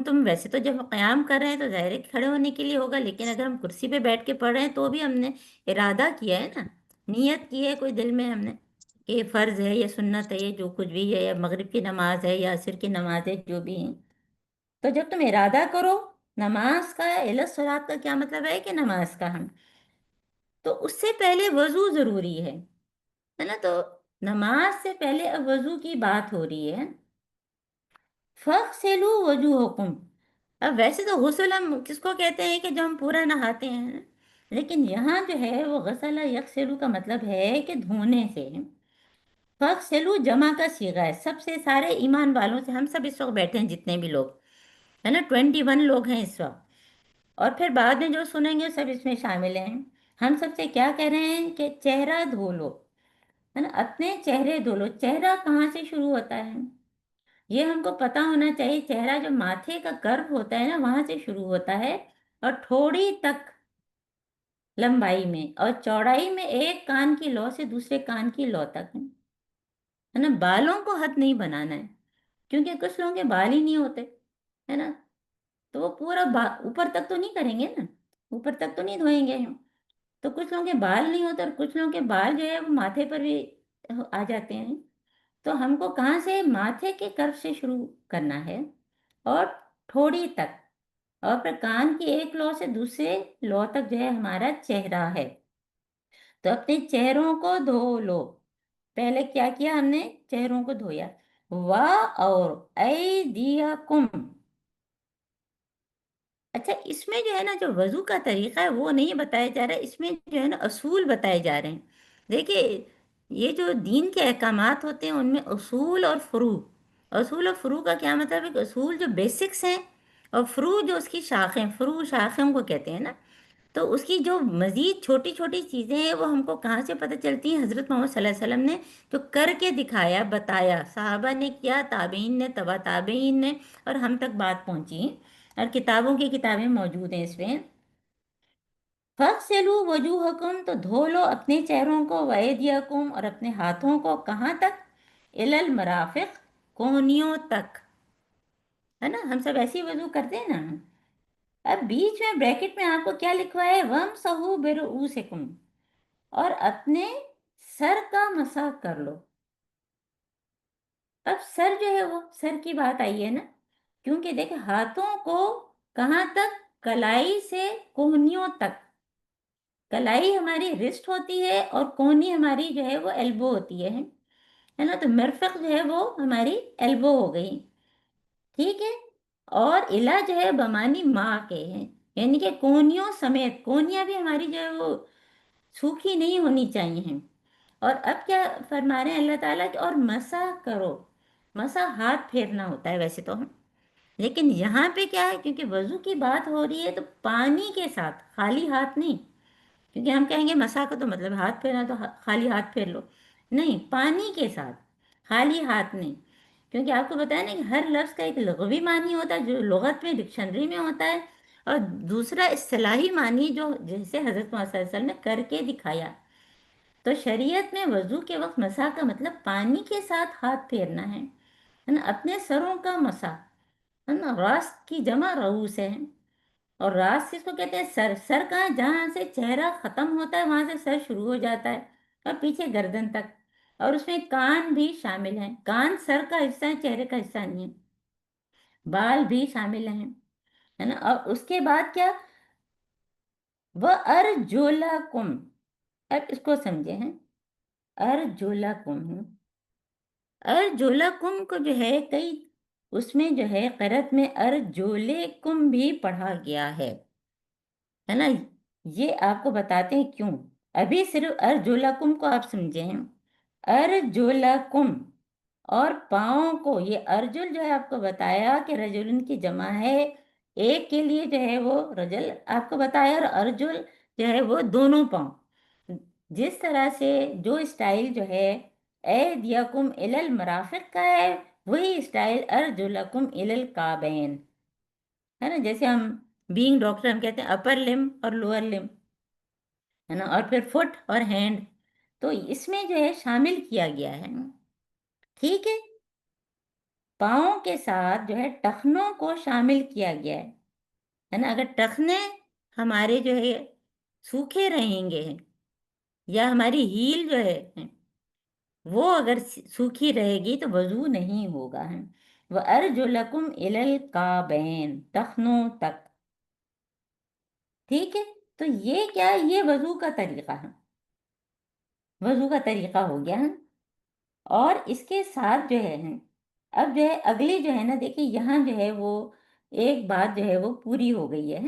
تم ویسے تو جب قیام کر رہے ہیں تو ظاہر ہے کہ کھڑے ہونے کے لیے ہوگا، لیکن اگر ہم کرسی پہ بیٹھ کے پڑھ رہے ہیں تو بھی ہم نے ارادہ کیا ہے نا، نیت کی ہے کوئی دل میں ہم نے کہ یہ فرض ہے یا سنت ہے، یہ جو کچھ بھی ہے، یا مغرب کی نماز ہے یا عصر کی نماز ہے، جو بھی ہیں۔ تو جب تم ارادہ کرو نماز کا، الی الصلاۃ کا کیا مطلب ہے کہ نماز کا، ہم تو اس سے پہلے وضو ضروری ہے نا۔ تو نماز سے پہلے اب وضو کی بات ہو رہی ہے، فَاغْسِلُوا وُجُوهَكُمْ۔ اب ویسے تو غسل ہم کس کو کہتے ہیں کہ جو ہم پورا نہاتے ہیں، لیکن یہاں جو ہے وہ غسل یغسلو کا مطلب ہے کہ دھونے سے ہے۔ فَاغْسِلُوا جمع کا صیغہ ہے، سب سے سارے ایمان والوں سے، ہم سب اس وقت بیٹھے ہیں جتنے بھی لوگ ہے نا، 21 لوگ ہیں اس وقت، اور پھر بعد میں جو سنیں گے سب اس میں شامل ہیں۔ ہم سب سے کیا کہہ رہے ہیں کہ چہرہ دھو لو ہے نا، اپنے چہرے دھو لو۔ چہرہ کہاں سے شروع ہوتا ہے یہ ہم کو پتا ہونا چاہیے۔ چہرہ جو ماتھے کا کرو ہوتا ہے نا وہاں سے شروع ہوتا ہے، اور تھوڑی تک لمبائی میں اور چوڑائی میں ایک کان کی لو سے دوسرے کان کی لو تک ہے نا۔ بالوں کو حد نہیں بنانا ہے، کیونکہ کچھ لوگوں کے بال ہی نہیں ہوتے ہے نا، تو وہ پورا اوپر تک تو نہیں کریں گے نا، اوپر تک تو نہیں دھوئیں گے ہم۔ تو کچھ لوگوں کے بال نہیں ہوتے اور کچھ لوگوں کے بال جو ہے وہ ماتھے پر بھی آ جاتے ہیں، تو ہم کو کہاں سے، ماتھے کے کرف سے شروع کرنا ہے اور تھوڑی تک، اور پھر کان کی ایک لو سے دوسرے لو تک جو ہے ہمارا چہرہ ہے۔ تو اپنے چہروں کو دھو لو۔ پہلے کیا کیا ہم نے، چہروں کو دھویا، اور ایدیکم۔ اچھا اس میں جو ہے نا جو وضو کا طریقہ ہے وہ نہیں بتایا جا رہا ہے، اس میں جو ہے نا اصول بتائے جا رہے ہیں۔ دیکھیے یہ جو دین کے احکامات ہوتے ہیں ان میں اصول اور فروع، اصول اور فروع کا کیا مطلب ہے کہ اصول جو بیسکس ہیں اور فروع جو اس کی شاخیں، فروع شاخوں کو کہتے ہیں نا۔ تو اس کی جو مزید چھوٹی چھوٹی چیزیں ہیں وہ ہم کو کہاں سے پتہ چلتی ہیں؟ حضرت محمد صلی اللہ علیہ وسلم نے جو کر کے دکھایا، بتایا، صحابہ نے کیا، تابعین نے، تبع تابعین نے، اور ہم تک بات پہنچی ہیں، اور کتابوں کی کتابیں موجود ہیں اس میں۔ فَاغْسِلُوا وُجُوهَكُمْ، تو دھو لو اپنے چہروں کو، وَأَيْدِيَكُمْ، اور اپنے ہاتھوں کو، کہاں تک؟ إِلَى الْمَرَافِقِ، کونیوں تک، ہے نا؟ ہم سب ایسی وضو کرتے ہیں نا۔ اب بیچ میں بریکٹ میں آپ کو کیا لکھوا ہے؟ وَامْسَحُوا بِرُؤُوسِكُمْ، اور اپنے سر کا مسح کر لو۔ اب سر جو ہے وہ سر کی بات آئی ہے نا، کیونکہ دیکھیں ہاتھوں کو کہاں تک؟ کلائی سے کوہنیوں تک۔ کلائی ہماری رسٹ ہوتی ہے اور کوہنی ہماری جو ہے وہ ایلبو ہوتی ہے نا؟ تو مرفق جو ہے وہ ہماری ایلبو ہو گئی، ٹھیک ہے؟ اور الا جو ہے بمانی ماں کے ہیں، یعنی کہ کوہنیوں سمیت، کوہنیاں بھی ہماری جو ہے وہ سوکھی نہیں ہونی چاہیے ہیں۔ اور اب کیا فرما رہے ہیں اللہ تعالیٰ کہ اور مسح کرو؟ مسح ہاتھ پھیرنا ہوتا ہے ویسے تو، لیکن یہاں پہ کیا ہے؟ کیونکہ وضو کی بات ہو رہی ہے تو پانی کے ساتھ، خالی ہاتھ نہیں، کیونکہ ہم کہیں گے مسح کا تو مطلب ہاتھ پھیرنا، تو خالی ہاتھ پھیر لو، نہیں، پانی کے ساتھ، خالی ہاتھ نہیں، کیونکہ آپ کو بتایا نا کہ ہر لفظ کا ایک لغوی معنی ہوتا ہے جو لغت میں ڈکشنری میں ہوتا ہے، اور دوسرا اصطلاحی معنی جو جیسے حضرت محمد صلی اللہ علیہ وسلم نے کر کے دکھایا۔ تو شریعت میں وضو کے وقت مسح کا مطلب پانی کے ساتھ ہاتھ پھیرنا ہے نا؟ اپنے سروں کا مسح، ہے نا؟ راس کی جمع رؤوس ہے، اور راس اس کو کہتے ہیں سر۔ سر کہاں؟ جہاں سے چہرہ ختم ہوتا ہے وہاں سے سر شروع ہو جاتا ہے، اور پیچھے گردن تک، اور اس میں کان بھی شامل ہیں۔ کان سر کا حصہ ہے، چہرے کا حصہ نہیں ہے۔ بال بھی شامل ہیں، ہے نا؟ اور اس کے بعد کیا؟ وَأَرْجُلَكُمْ، اب اس کو سمجھے ہیں، ارجلکم، ارجلکم کو جو ہے کئی اس میں جو ہے قرأت میں ارجلکم بھی پڑھا گیا ہے نا؟ یہ آپ کو بتاتے ہیں کیوں۔ ابھی صرف ارجلکم کو آپ سمجھے ہیں، ارجلکم اور پاؤں کو، یہ ارجل جو ہے آپ کو بتایا کہ رجلن کی جمع ہے، ایک کے لیے جو ہے وہ رجل آپ کو بتایا، اور ارجل جو ہے وہ دونوں پاؤں۔ جس طرح سے جو اسٹائل جو ہے ایدیکم الی المرافق کا ہے، وہی اسٹائل ارجلکم الی الکعبین، ہے نا؟ جیسے ہم بینگ ڈاکٹر ہم کہتے ہیں اپر لم اور لوور لم، ہے نا؟ اور پھر فٹ اور ہینڈ، تو اس میں جو ہے شامل کیا گیا ہے، ٹھیک ہے؟ پاؤں کے ساتھ جو ہے ٹخنوں کو شامل کیا گیا ہے نا؟ اگر ٹخنے ہمارے جو ہے سوکھے رہیں گے، یا ہماری ہیل جو ہے وہ اگر سوکھی رہے گی تو وضو نہیں ہوگا، ہے وَأَرْجُلَكُمْ إِلَى الْكَعْبَيْنِ، ٹخنوں تک، ٹھیک ہے؟ تو یہ کیا؟ یہ وضو کا طریقہ ہے، وضو کا طریقہ ہو گیا ہے۔ اور اس کے ساتھ جو ہے اب جو ہے اگلی جو ہے نا، دیکھیے یہاں جو ہے وہ ایک بات جو ہے وہ پوری ہو گئی ہے،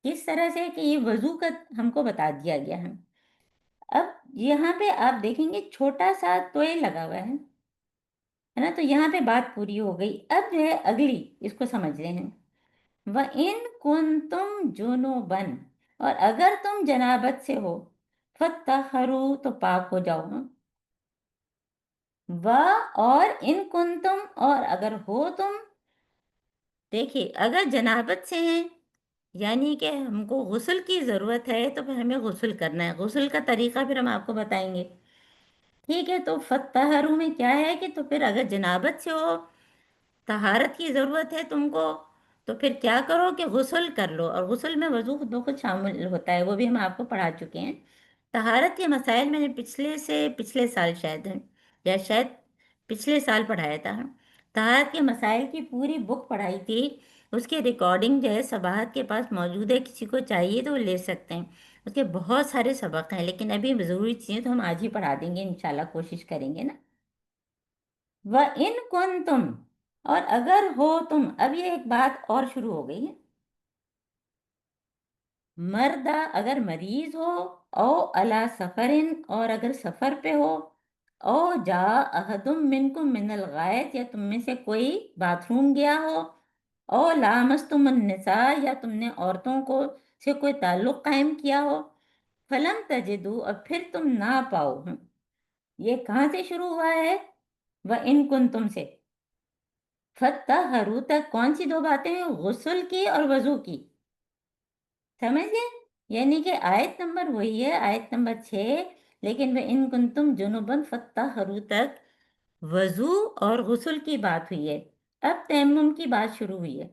کس طرح سے کہ یہ وضو کا ہم کو بتا دیا گیا ہے۔ اب یہاں پہ آپ دیکھیں گے چھوٹا سا توئے لگا ہوا ہے نا؟ تو یہاں پہ بات پوری ہو گئی۔ اب جو ہے اگلی اس کو سمجھ رہے ہیں، وَإِن كُنتُمْ جُنُوبًا، اور اگر تم جنابت سے ہو، فَاتَّخَرُوا، تو پاک ہو جاؤ، اور ان کنتم، اور اگر ہو تم، دیکھیے اگر جنابت سے ہیں یعنی کہ ہم کو غسل کی ضرورت ہے تو پھر ہمیں غسل کرنا ہے، غسل کا طریقہ پھر ہم آپ کو بتائیں گے، ٹھیک ہے؟ تو فتحرو میں کیا ہے کہ تو پھر اگر جنابت سے ہو، طہارت کی ضرورت ہے تم کو، تو پھر کیا کرو کہ غسل کر لو، اور غسل میں وضو خود شامل ہوتا ہے، وہ بھی ہم آپ کو پڑھا چکے ہیں۔ طہارت کے مسائل میں نے پچھلے سال شاید ہے، یا شاید پچھلے سال پڑھایا تھا، طہارت کے مسائل کی پوری بک پڑھائی تھی، اس کی ریکارڈنگ جو ہے صباحت کے پاس موجود ہے، کسی کو چاہیے تو وہ لے سکتے ہیں، اس کے بہت سارے سبق ہیں، لیکن ابھی ضروری چیزیں تو ہم آج ہی پڑھا دیں گے انشاءاللہ، کوشش کریں گے نا۔ وَإِن كُنتُمْ، اور اگر ہو تم، اب یہ ایک بات اور شروع ہو گئی ہے، مردہ اگر مریض ہو، او علی سفرن، اور اگر سفر پہ ہو، او جا احدم منکم من الغائط، یا تم میں سے کوئی باتھ روم گیا ہو، او لامستم النساء، یا تم نے عورتوں کو से कोई ताल्लुक कायम किया हो। फलम तजिदू, और फिर तुम ना पाओ। ये कहाँ से शुरू हुआ है? व इन कुंतुम से। फत्तहरू तक कौन सी दो बातें हैं? गुस्ल की और वजू की। समझ गए? यानी कि आयत नंबर वही है, आयत नंबर 6, लेकिन व इन कुंतुम जुनुबन फत्तहरू तक वजू और गुस्ल की बात हुई है। अब तयम्मुम की बात शुरू हुई है।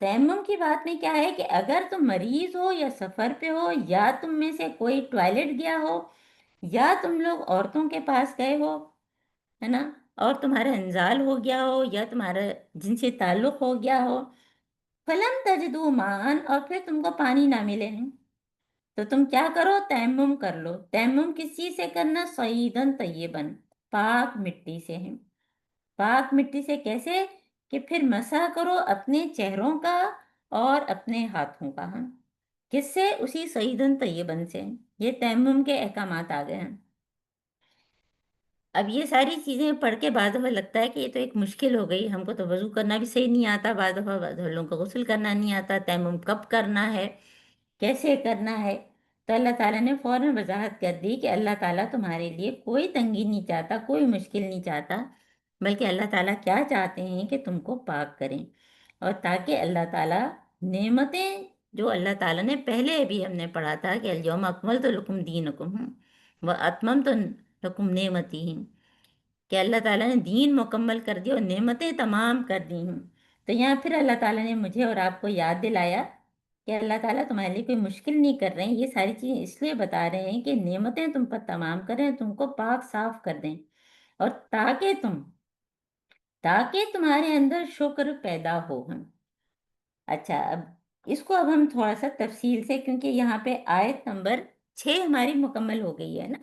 तयम्मुम की बात में क्या है कि अगर तुम मरीज हो या सफर पे हो, या तुम में से कोई टॉयलेट गया हो, या तुम लोग औरतों के पास गए हो, है ना, और तुम्हारा इंजाल हो गया हो या तुम्हारा जिनसे ताल्लुक हो गया हो, फलम तजदू मान, और फिर तुमको पानी ना मिले, तो तुम क्या करो? तयम्मुम कर लो। तयम्मुम किस चीज से करना? सईदन तय्यबन, पाक मिट्टी से है। पाक मिट्टी से कैसे? कि फिर मसा करो अपने चेहरों का और अपने हाथों का। हम किससे? उसी सईदन तय्यबन से। ये तयम्मुम के अहकामात आ गए हैं। अब ये सारी चीजें पढ़ के बाद दफा लगता है कि ये तो एक मुश्किल हो गई, हमको तो वजू करना भी सही नहीं आता, बाद दफा लोगों को गुस्ल करना नहीं आता, तयम्मुम कब करना है, कैसे करना है। तो अल्लाह ताला ने फौरन वजाहत कर दी कि अल्लाह ताला तुम्हारे लिए कोई तंगी नहीं चाहता, कोई मुश्किल नहीं चाहता, बल्कि अल्लाह ताला क्या चाहते हैं कि तुमको पाक करें। और ताकि अल्लाह ताला नेमतें जो अल्लाह ताला ने पहले भी हमने पढ़ा था कि अल-यौम अकमलतु लकुम दीनकुम व अतममतु लकुम नेमती, कि अल्लाह ताला ने दीन मुकम्मल कर दिया और नेमतें तमाम कर दी हूँ। तो यहाँ फिर अल्लाह ताला ने मुझे और आपको याद दिलाया कि अल्लाह ताला तुम्हारे लिए कोई मुश्किल नहीं कर रहे हैं, ये सारी चीज़ें इसलिए बता रहे हैं कि नेमतें तुम पर तमाम करें, तुमको पाक साफ कर दें, और ताकि तुम्हारे अंदर शुक्र पैदा हो। अच्छा, अब हम थोड़ा सा तफसील से, क्योंकि यहाँ पे आयत नंबर 6 हमारी मुकम्मल हो गई है ना।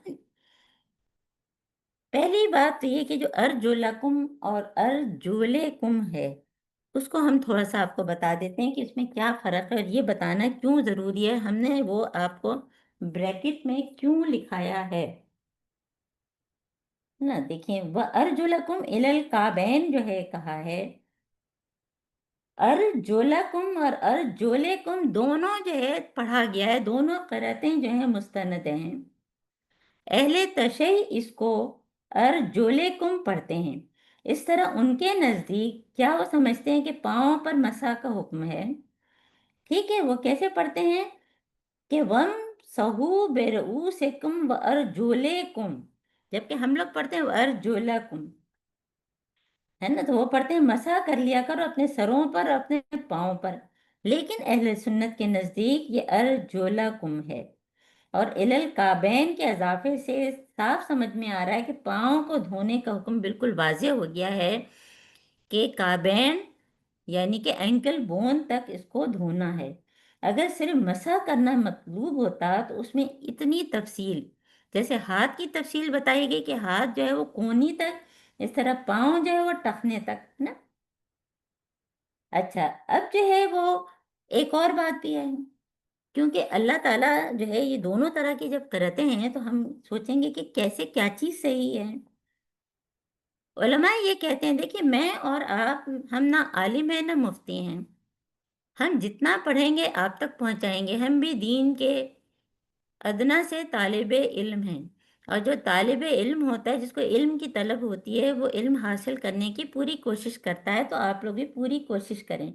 पहली बात तो ये कि जो अर्जुलकुम और अर्जुलेकुम है, उसको हम थोड़ा सा आपको बता देते हैं कि इसमें क्या फ़र्क है और ये बताना क्यों ज़रूरी है। हमने वो आपको ब्रैकेट में क्यों लिखाया है ना। देखिए, वह अर्जुलकुम इलल काबैन जो है कहा है, अर्जुलकुम और अर्जुलेकुम दोनों जो है पढ़ा गया है, दोनों क़िरातें जो है मुस्तनद हैं। अहले तशैई इसको अर्जुलेकुम पढ़ते हैं। इस तरह उनके नज़दीक क्या वो समझते हैं कि पाँव पर मसा का हुक्म है। ठीक है, वो कैसे पढ़ते हैं कि वम सहू बेरऊसिकुम व अर्जुलेकुम, जबकि हम लोग पढ़ते हैं अर्जुलकुम, है ना। तो वो पढ़ते हैं मसा कर लिया करो अपने सरों पर, अपने पाँव पर। लेकिन अहले सुन्नत के नज़दीक ये अर्जुलकुम है। और इलल काबैन के इजाफे से साफ समझ में आ रहा है कि पाँव को धोने का हुक्म बिल्कुल वाज़ेह हो गया है कि काबैन यानी कि एंकल बोन तक इसको धोना है। अगर सिर्फ मसा करना मतलूब होता तो उसमें इतनी तफसील, जैसे हाथ की तफसील बताई गई कि हाथ जो है वो कोहनी तक, इस तरह पाँव जो है वो टखने तक ना। अच्छा, अब जो है वो एक और बात भी है, क्योंकि अल्लाह ताला जो है ये दोनों तरह की जब करते हैं तो हम सोचेंगे कि कैसे क्या चीज़ सही है। उलमा ये कहते हैं, देखिए मैं और आप, हम ना आलिम है ना मुफ्ती हैं, हम जितना पढ़ेंगे आप तक पहुंचाएंगे, हम भी दीन के अदना से तालिब इल्म हैं। और जो तालिब इल्म होता है, जिसको इल्म की तलब होती है, वो इल्म हासिल करने की पूरी कोशिश करता है। तो आप लोग भी पूरी कोशिश करें।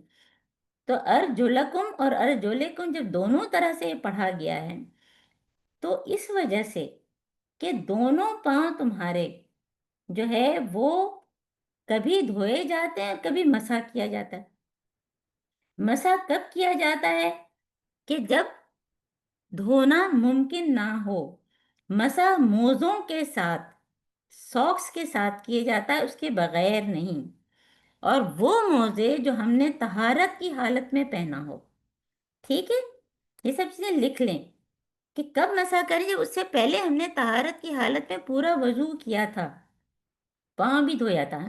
तो अर्जुलकुम और अर्जुलेकुम जब दोनों तरह से पढ़ा गया है, तो इस वजह से कि दोनों पांव तुम्हारे जो है वो कभी धोए जाते हैं, कभी मसा किया जाता है। मसा कब किया जाता है? कि जब धोना मुमकिन ना हो। मसा मोज़ों के साथ, सॉक्स के साथ किया जाता है, उसके बगैर नहीं। और वो मोज़े जो हमने तहारत की हालत में पहना हो। ठीक है, ये सब चीज़ें लिख लें कि कब मसा करें, जब उससे पहले हमने तहारत की हालत में पूरा वजू किया था, पाँव भी धोया था।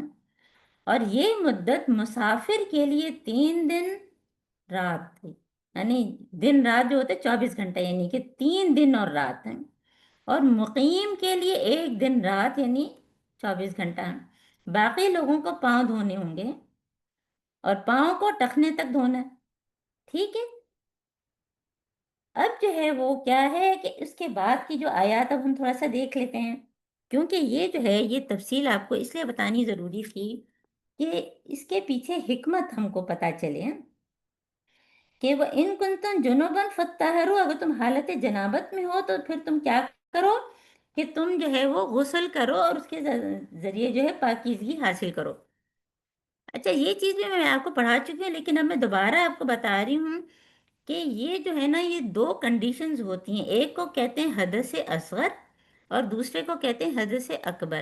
और ये मुद्दत मुसाफिर के लिए 3 दिन रात थी, यानी दिन रात जो होते 24 घंटे, यानी कि 3 दिन और रात हैं। और मुकीम के लिए 1 दिन रात यानी 24 घंटा है। बाकी लोगों को पाँव धोने होंगे और पाँव को टखने तक धोना है। ठीक है, اب جو ہے وہ کیا ہے کہ اس کے بعد کی جو آیات اب ہم تھوڑا سا دیکھ لیتے ہیں، کیونکہ یہ جو ہے یہ تفصیل آپ کو اس لیے بتانی ضروری تھی کہ اس کے پیچھے حکمت ہم کو پتہ چلے کہ وہ ان کنتم جنوبن فتطہروا، اگر تم حالت جنابت میں ہو تو پھر تم کیا کرو کہ تم جو ہے وہ غسل کرو اور اس کے ذریعے جو ہے پاکیزگی حاصل کرو۔ اچھا، یہ چیز بھی میں آپ کو پڑھا چکی ہوں، لیکن اب میں دوبارہ آپ کو بتا رہی ہوں کہ یہ جو ہے نا یہ دو کنڈیشنز ہوتی ہیں، ایک کو کہتے ہیں حدث اصغر اور دوسرے کو کہتے ہیں حدث اکبر۔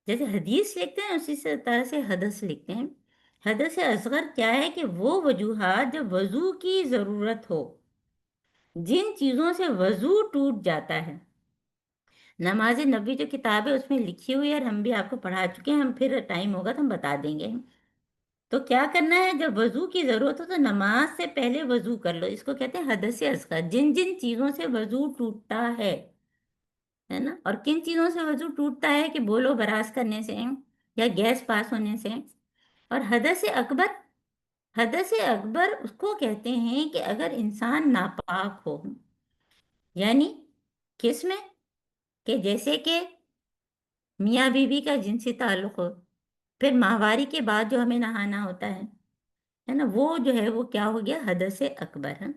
جیسے حدیث لکھتے ہیں اسی سے طرح سے حدث لکھتے ہیں۔ حدث اصغر کیا ہے کہ وہ وجوہات جب وضو کی ضرورت ہو، جن چیزوں سے وضو ٹوٹ جاتا ہے۔ نماز نبی جو کتاب ہے اس میں لکھی ہوئی ہے اور ہم بھی آپ کو پڑھا چکے ہیں، ہم پھر ٹائم ہوگا تو ہم بتا دیں گے۔ تو کیا کرنا ہے، جب وضو کی ضرورت ہو تو نماز سے پہلے وضو کر لو، اس کو کہتے ہیں حدث اصغر۔ جن جن چیزوں سے وضو ٹوٹتا ہے نا، اور کن چیزوں سے وضو ٹوٹتا ہے کہ بول و براز کرنے سے یا گیس پاس ہونے سے۔ اور حدث اکبر، حدث اکبر اس کو کہتے ہیں کہ اگر انسان ناپاک ہو، یعنی کس میں، کہ جیسے کہ میاں بیوی کا جنسی تعلق ہو، پھر ماہواری کے بعد جو ہمیں نہانا ہوتا ہے نا، وہ جو ہے وہ کیا ہو گیا، حدث اکبر ہے۔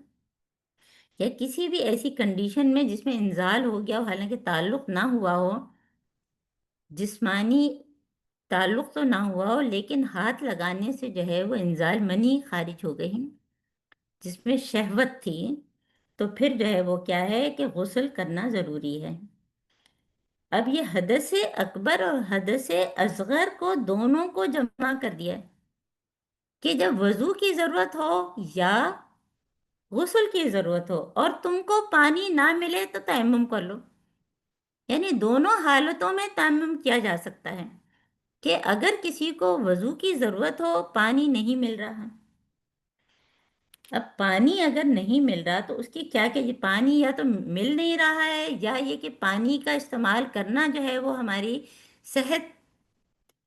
یا کسی بھی ایسی کنڈیشن میں جس میں انزال ہو گیا ہو، حالانکہ تعلق نہ ہوا ہو، جسمانی تعلق تو نہ ہوا ہو لیکن ہاتھ لگانے سے جو ہے وہ انزال منی خارج ہو گئی جس میں شہوت تھی، تو پھر جو ہے وہ کیا ہے کہ غسل کرنا ضروری ہے۔ اب یہ حدث اکبر اور حدث اصغر کو دونوں کو جمع کر دیا ہے کہ جب وضو کی ضرورت ہو یا غسل کی ضرورت ہو اور تم کو پانی نہ ملے تو تیمم کر لو، یعنی دونوں حالتوں میں تیمم کیا جا سکتا ہے کہ اگر کسی کو وضو کی ضرورت ہو، پانی نہیں مل رہا، اب پانی اگر نہیں مل رہا تو اس کی کیا کہ یہ پانی یا تو مل نہیں رہا ہے یا یہ کہ پانی کا استعمال کرنا جو ہے وہ ہماری صحت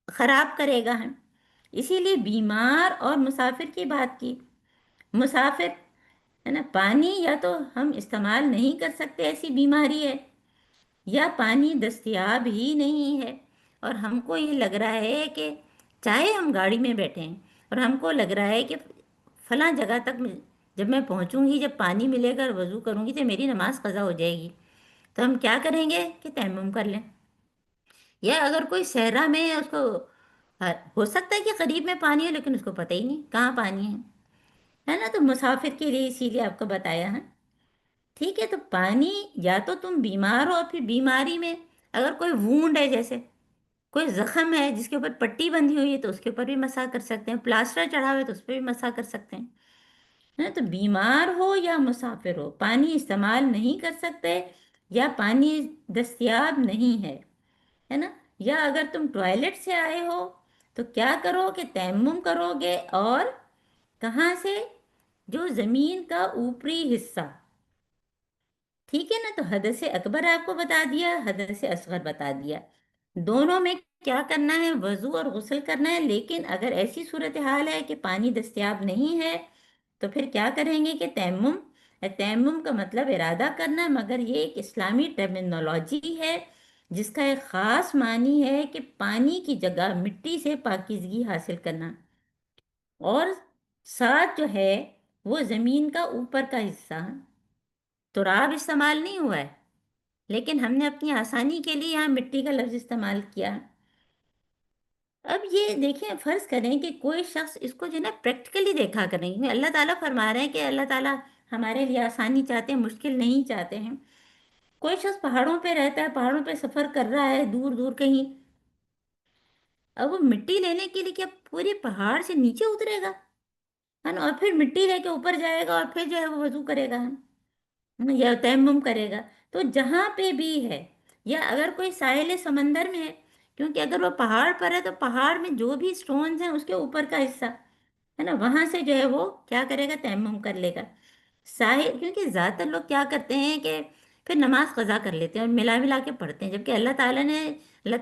خراب کرے گا ہے، اسی لیے بیمار اور مسافر کی بات کی۔ مسافر ہے نا، پانی یا تو ہم استعمال نہیں کر سکتے، ایسی بیماری ہے، یا پانی دستیاب ہی نہیں ہے، اور ہم کو یہ لگ رہا ہے کہ چاہے ہم گاڑی میں بیٹھے ہیں اور ہم کو لگ رہا ہے کہ فلاں جگہ تک جب میں پہنچوں گی، جب پانی ملے گا اور وضو کروں گی تو میری نماز قضا ہو جائے گی، تو ہم کیا کریں گے کہ تیمم کر لیں۔ یا اگر کوئی صحرا میں ہے، اس کو ہو سکتا ہے کہ قریب میں پانی ہو لیکن اس کو پتہ ہی نہیں کہاں پانی ہے نا، تو مسافر کے لیے اسی لیے آپ کو بتایا ہے۔ ٹھیک ہے، تو پانی یا تو تم بیمار ہو، پھر بیماری میں اگر کوئی وونڈ ہے، جیسے کوئی زخم ہے جس کے اوپر پٹی بندھی ہوئی ہے تو اس کے اوپر بھی مسح کر سکتے ہیں، پلاسٹر چڑھا ہوا ہے تو اس پہ بھی مسح کر سکتے ہیں، ہے نا۔ تو بیمار ہو یا مسافر ہو، پانی استعمال نہیں کر سکتے یا پانی دستیاب نہیں ہے نا، یا اگر تم ٹوائلٹ سے آئے ہو تو کیا کرو کہ تیمم کرو گے، اور کہاں سے، جو زمین کا اوپری حصہ، ٹھیک ہے نا۔ تو حدث اکبر آپ کو بتا دیا، حدث اصغر بتا دیا، دونوں میں کیا کرنا ہے، وضو اور غسل کرنا ہے۔ لیکن اگر ایسی صورتحال ہے کہ پانی دستیاب نہیں ہے تو پھر کیا کریں گے کہ تیمم، تیمم کا مطلب ارادہ کرنا، مگر یہ ایک اسلامی ٹرمینالوجی ہے جس کا ایک خاص معنی ہے کہ پانی کی جگہ مٹی سے پاکیزگی حاصل کرنا، اور ساتھ جو ہے وہ زمین کا اوپر کا حصہ، تراب استعمال نہیں ہوا ہے لیکن ہم نے اپنی آسانی کے لیے یہاں مٹی کا لفظ استعمال کیا۔ اب یہ دیکھیں، فرض کریں کہ کوئی شخص اس کو جو ہے نا پریکٹیکلی دیکھا کریں، کیونکہ اللہ تعالیٰ فرما رہے ہیں کہ اللہ تعالیٰ ہمارے لیے آسانی چاہتے ہیں، مشکل نہیں چاہتے ہیں۔ کوئی شخص پہاڑوں پہ رہتا ہے، پہاڑوں پہ سفر کر رہا ہے دور دور کہیں، اب وہ مٹی لینے کے لیے کیا پورے پہاڑ سے نیچے اترے گا ہے نا، اور پھر مٹی لے کے اوپر جائے گا اور پھر جو ہے وہ وضو کرے گا ہے نا، یا تیمم کرے گا۔ تو جہاں پہ بھی ہے، یا اگر کوئی ساحل سمندر میں ہے، کیونکہ اگر وہ پہاڑ پر ہے تو پہاڑ میں جو بھی سٹونز ہیں اس کے اوپر کا حصہ ہے نا، وہاں سے جو ہے وہ کیا کرے گا، تیمم کر لے گا۔ ساحل، کیونکہ زیادہ تر لوگ کیا کرتے ہیں کہ پھر نماز قضا کر لیتے ہیں اور ملا ملا کے پڑھتے ہیں، جبکہ اللہ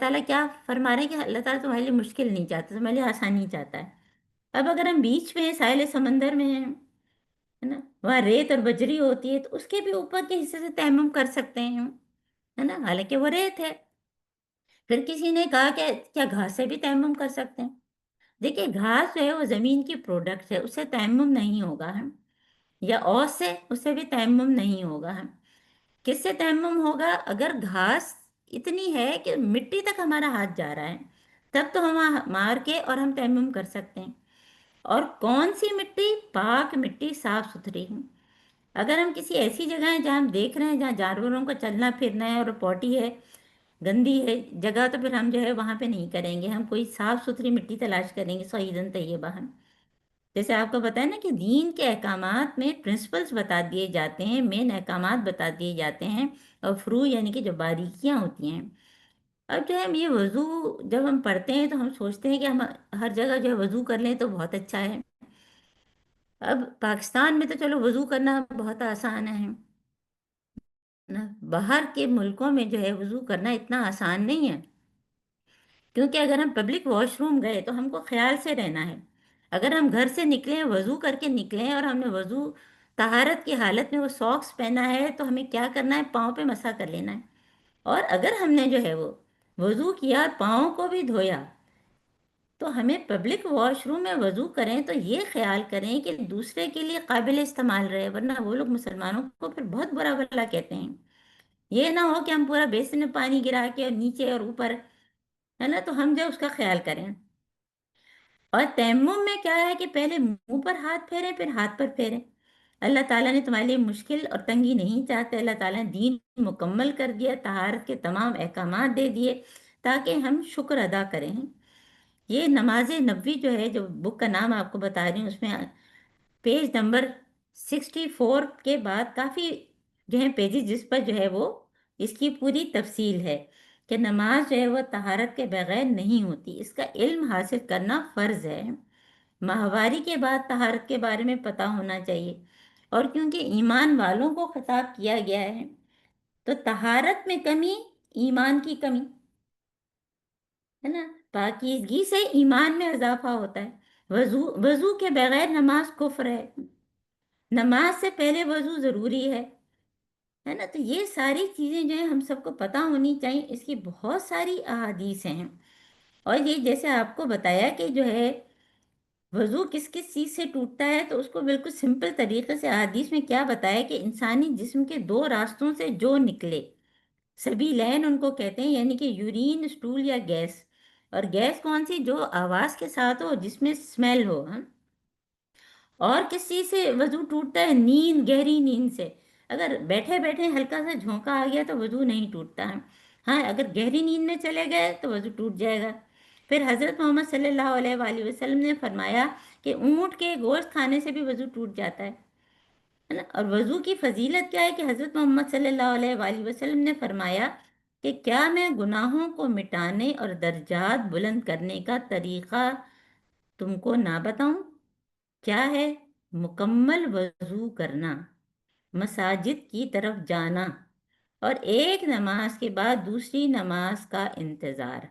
تعالیٰ کیا فرما رہے ہیں کہ اللہ تعالیٰ تمہارے لیے مشکل نہیں چاہتا، تمہارے لیے آسانی چاہتا ہے۔ اب اگر ہم بیچ میں ہیں، ساحل سمندر میں ہیں، है ना, वहाँ रेत और बजरी होती है तो उसके भी ऊपर के हिस्से से तयम्मुम कर सकते हैं हम, है ना, हालांकि वो रेत है। फिर किसी ने कहा कि क्या घास से भी तयम्मुम कर सकते हैं? देखिए, घास जो है वो जमीन की प्रोडक्ट है, उससे तयम्मुम नहीं होगा हम, या औस से उससे भी तयम्मुम नहीं होगा हम। किससे तयम्मुम होगा? अगर घास इतनी है कि मिट्टी तक हमारा हाथ जा रहा है, तब तो हम मार के और हम तयम्मुम कर सकते हैं। और कौन सी मिट्टी? पाक मिट्टी, साफ सुथरी। अगर हम किसी ऐसी जगह है जहाँ हम देख रहे हैं जहाँ जानवरों का चलना फिरना है और पॉटी है, गंदी है जगह, तो फिर हम जो है वहाँ पे नहीं करेंगे, हम कोई साफ सुथरी मिट्टी तलाश करेंगे, सईदन तैयबा हम। जैसे आपको पता है ना कि दीन के अहकामात में प्रिंसिपल्स बता दिए जाते हैं, मेन अहकामात बता दिए जाते हैं, और फ्रू यानी कि जो बारीकियां होती हैं। अब जो है हम ये वज़ू जब हम पढ़ते हैं तो हम सोचते हैं कि हम हर जगह जो है वज़ू कर लें तो बहुत अच्छा है। अब पाकिस्तान में तो चलो वज़ू करना बहुत आसान है ना, बाहर के मुल्कों में जो है वज़ू करना इतना आसान नहीं है। क्योंकि अगर हम पब्लिक वॉशरूम गए तो हमको ख्याल से रहना है। अगर हम घर से निकले, वज़ू करके निकले और हमने वज़ू तहारत की हालत में वो सॉक्स पहना है, तो हमें क्या करना है? पाँव पे मसा कर लेना है। और अगर हमने जो है वो वज़ू किया और पाँव को भी धोया, तो हमें पब्लिक वॉशरूम में वज़ू करें तो ये ख्याल करें कि दूसरे के लिए काबिल इस्तेमाल रहे, वरना वो लोग मुसलमानों को फिर बहुत बुरा भला कहते हैं। ये ना हो कि हम पूरा बेसिन में पानी गिरा के और नीचे और ऊपर, है ना, तो हम जो उसका ख्याल करें। और तयम्मुम में क्या है कि पहले मुंह पर हाथ फेरें, फिर हाथ पर फेरें। अल्लाह ताला ने तुम्हारे लिए मुश्किल और तंगी नहीं चाहते, अल्लाह ताला ने दीन मुकम्मल कर दिया, तहारत के तमाम अहकामात दे दिए ताकि हम शुक्र अदा करें। ये नमाज नबी जो है, जो बुक का नाम आपको बता रही हूँ, उसमें पेज नंबर 64 के बाद काफ़ी जो है पेजेस जिस पर जो है वो इसकी पूरी तफसील है कि नमाज जो है वो तहारत के बगैर नहीं होती, इसका इल्म हासिल करना फ़र्ज़ है। माहवारी के बाद तहारत के बारे में पता होना चाहिए। और क्योंकि ईमान वालों को खिताब किया गया है, तो तहारत में कमी ईमान की कमी, है ना, पाकीज़गी से ईमान में इजाफा होता है। वजू वजू के बगैर नमाज कुफ्र है, नमाज से पहले वजू ज़रूरी है ना। तो ये सारी चीज़ें जो है हम सबको पता होनी चाहिए, इसकी बहुत सारी अहादीस हैं। और ये जैसे आपको बताया कि जो है वजू किस किस चीज़ से टूटता है, तो उसको बिल्कुल सिंपल तरीके से अहादीस में क्या बताया कि इंसानी जिस्म के दो रास्तों से जो निकले, सभी लैन उनको कहते हैं, यानी कि यूरिन, स्टूल या गैस। और गैस कौन सी? जो आवाज़ के साथ हो, जिसमें स्मेल हो। हाँ, और किस चीज़ से वजू टूटता है? नींद, गहरी नींद से। अगर बैठे बैठे हल्का सा झोंका आ गया तो वजू नहीं टूटता है। हाँ, अगर गहरी नींद में चले गए तो वजू टूट जाएगा। फिर हज़रत मोहम्मद सल्लल्लाहु अलैहि वसल्लम ने फरमाया कि ऊँट के गोश्त खाने से भी वजू टूट जाता है ना। और वजू की फजीलत क्या है कि हज़रत मोहम्मद सल्लल्लाहु अलैहि वसल्लम ने फरमाया कि क्या मैं गुनाहों को मिटाने और दर्जात बुलंद करने का तरीक़ा तुमको ना बताऊं? क्या है? मुकम्मल वजू करना, मसाजिद की तरफ जाना, और एक नमाज के बाद दूसरी नमाज का इंतज़ार।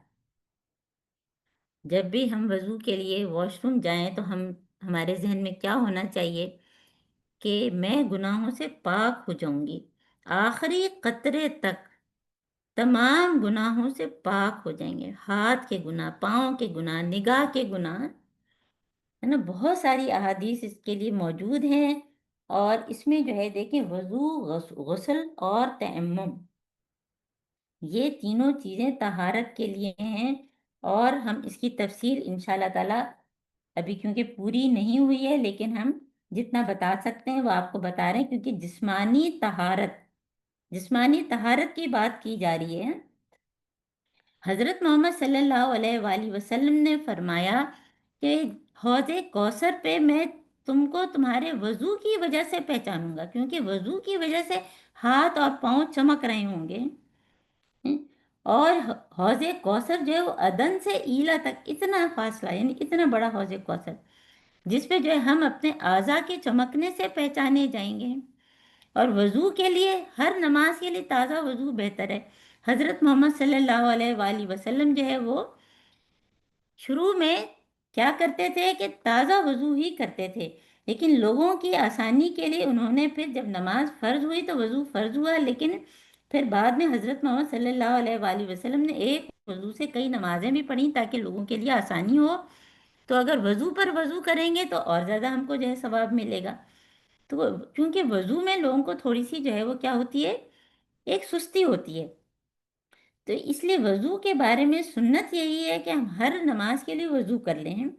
जब भी हम वजू के लिए वॉशरूम जाएं तो हम हमारे जहन में क्या होना चाहिए कि मैं गुनाहों से पाक हो जाऊंगी, आखिरी कतरे तक तमाम गुनाहों से पाक हो जाएंगे। हाथ के गुनाह, पाँव के गुनाह, निगाह के गुनाह, है ना, बहुत सारी अहादीस इसके लिए मौजूद हैं। और इसमें जो है देखिए, वज़ू, गुस्ल और तयम्मुम, ये तीनों चीज़ें तहारत के लिए हैं। और हम इसकी तफसील इंशाल्लाह ताला अभी क्योंकि पूरी नहीं हुई है, लेकिन हम जितना बता सकते हैं वो आपको बता रहे हैं, क्योंकि जिस्मानी तहारत की बात की जा रही है। हज़रत मोहम्मद सल्लल्लाहु अलैहि वसल्लम ने फरमाया कि हौज़े कौसर पे मैं तुमको तुम्हारे वज़ू की वजह से पहचानूंगा, क्योंकि वज़ू की वजह से हाथ और पांव चमक रहे होंगे। और हौज़े कौसर जो है वो अदन से ईला तक इतना फासला, यानी इतना बड़ा हौज़े कौसर, जिस पे जो है हम अपने आज़ा के चमकने से पहचाने जाएंगे। और वज़ू के लिए, हर नमाज के लिए ताज़ा वज़ू बेहतर है। हज़रत मोहम्मद सल्लल्लाहु अलैहि वसल्लम जो है वो शुरू में क्या करते थे कि ताज़ा वज़ू ही करते थे, लेकिन लोगों की आसानी के लिए उन्होंने फिर जब नमाज फ़र्ज हुई तो वज़ू फ़र्ज हुआ, लेकिन फिर बाद में हज़रत मोहम्मद सल्लल्लाहु अलैहि वसल्लम ने एक वज़ू से कई नमाजें भी पढ़ी ताकि लोगों के लिए आसानी हो। तो अगर वज़ू पर वज़ू करेंगे तो और ज़्यादा हमको जो है सवाब मिलेगा। तो क्योंकि वज़ू में लोगों को थोड़ी सी जो है वो क्या होती है, एक सुस्ती होती है। तो इसलिए वज़ू के बारे में सुन्नत यही है कि हम हर नमाज के लिए वज़ू कर लें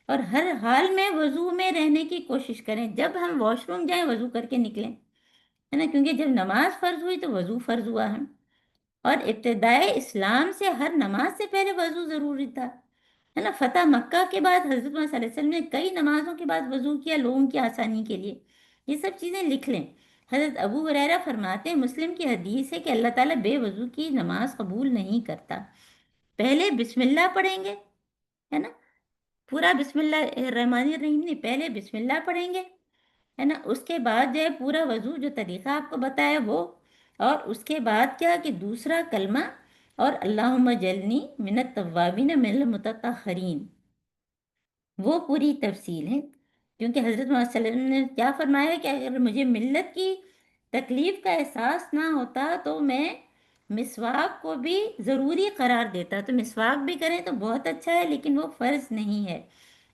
और हर हाल में वज़ू में रहने की कोशिश करें। जब हम वॉशरूम जाएं वज़ू करके निकलें, है ना, क्योंकि जब नमाज फ़र्ज हुई तो वज़ू फ़र्ज हुआ है। और इब्तिदाए इस्लाम से हर नमाज से पहले वज़ू ज़रूरी था, है ना। फतह मक्का के बाद हज़रत मोहम्मद सल्लल्लाहु अलैहि वसल्लम ने कई नमाजों के बाद वज़ू किया लोगों की आसानी के लिए। ये सब चीज़ें लिख लें। हज़रत अबू हुरैरा फरमाते हैं, मुस्लिम की हदीस है कि अल्लाह ताला बेवज़ू की नमाज कबूल नहीं करता। पहले बिस्मिल्लाह पढ़ेंगे, है ना, पूरा बिस्मिल्लाह रहमान रहीम नहीं, पहले बिस्मिल्लाह पढ़ेंगे, है ना। उसके बाद जो है पूरा वज़ू जो तरीका आपको बताया वो, और उसके बाद क्या कि दूसरा कलमा और अल्लाहुम्मा जल्नी मिनत तव्वाबीन मिनल मुतत्तहिरीन, वो पूरी तफसील है। क्योंकि हज़रत मोहम्मद सल्लल्लाहु अलैहि वसल्लम ने क्या फरमाया कि अगर मुझे मिल्लत की तकलीफ़ का एहसास ना होता तो मैं मिसवाक को भी ज़रूरी करार देता। तो मिसवाक भी करें तो बहुत अच्छा है, लेकिन वो फ़र्ज़ नहीं है।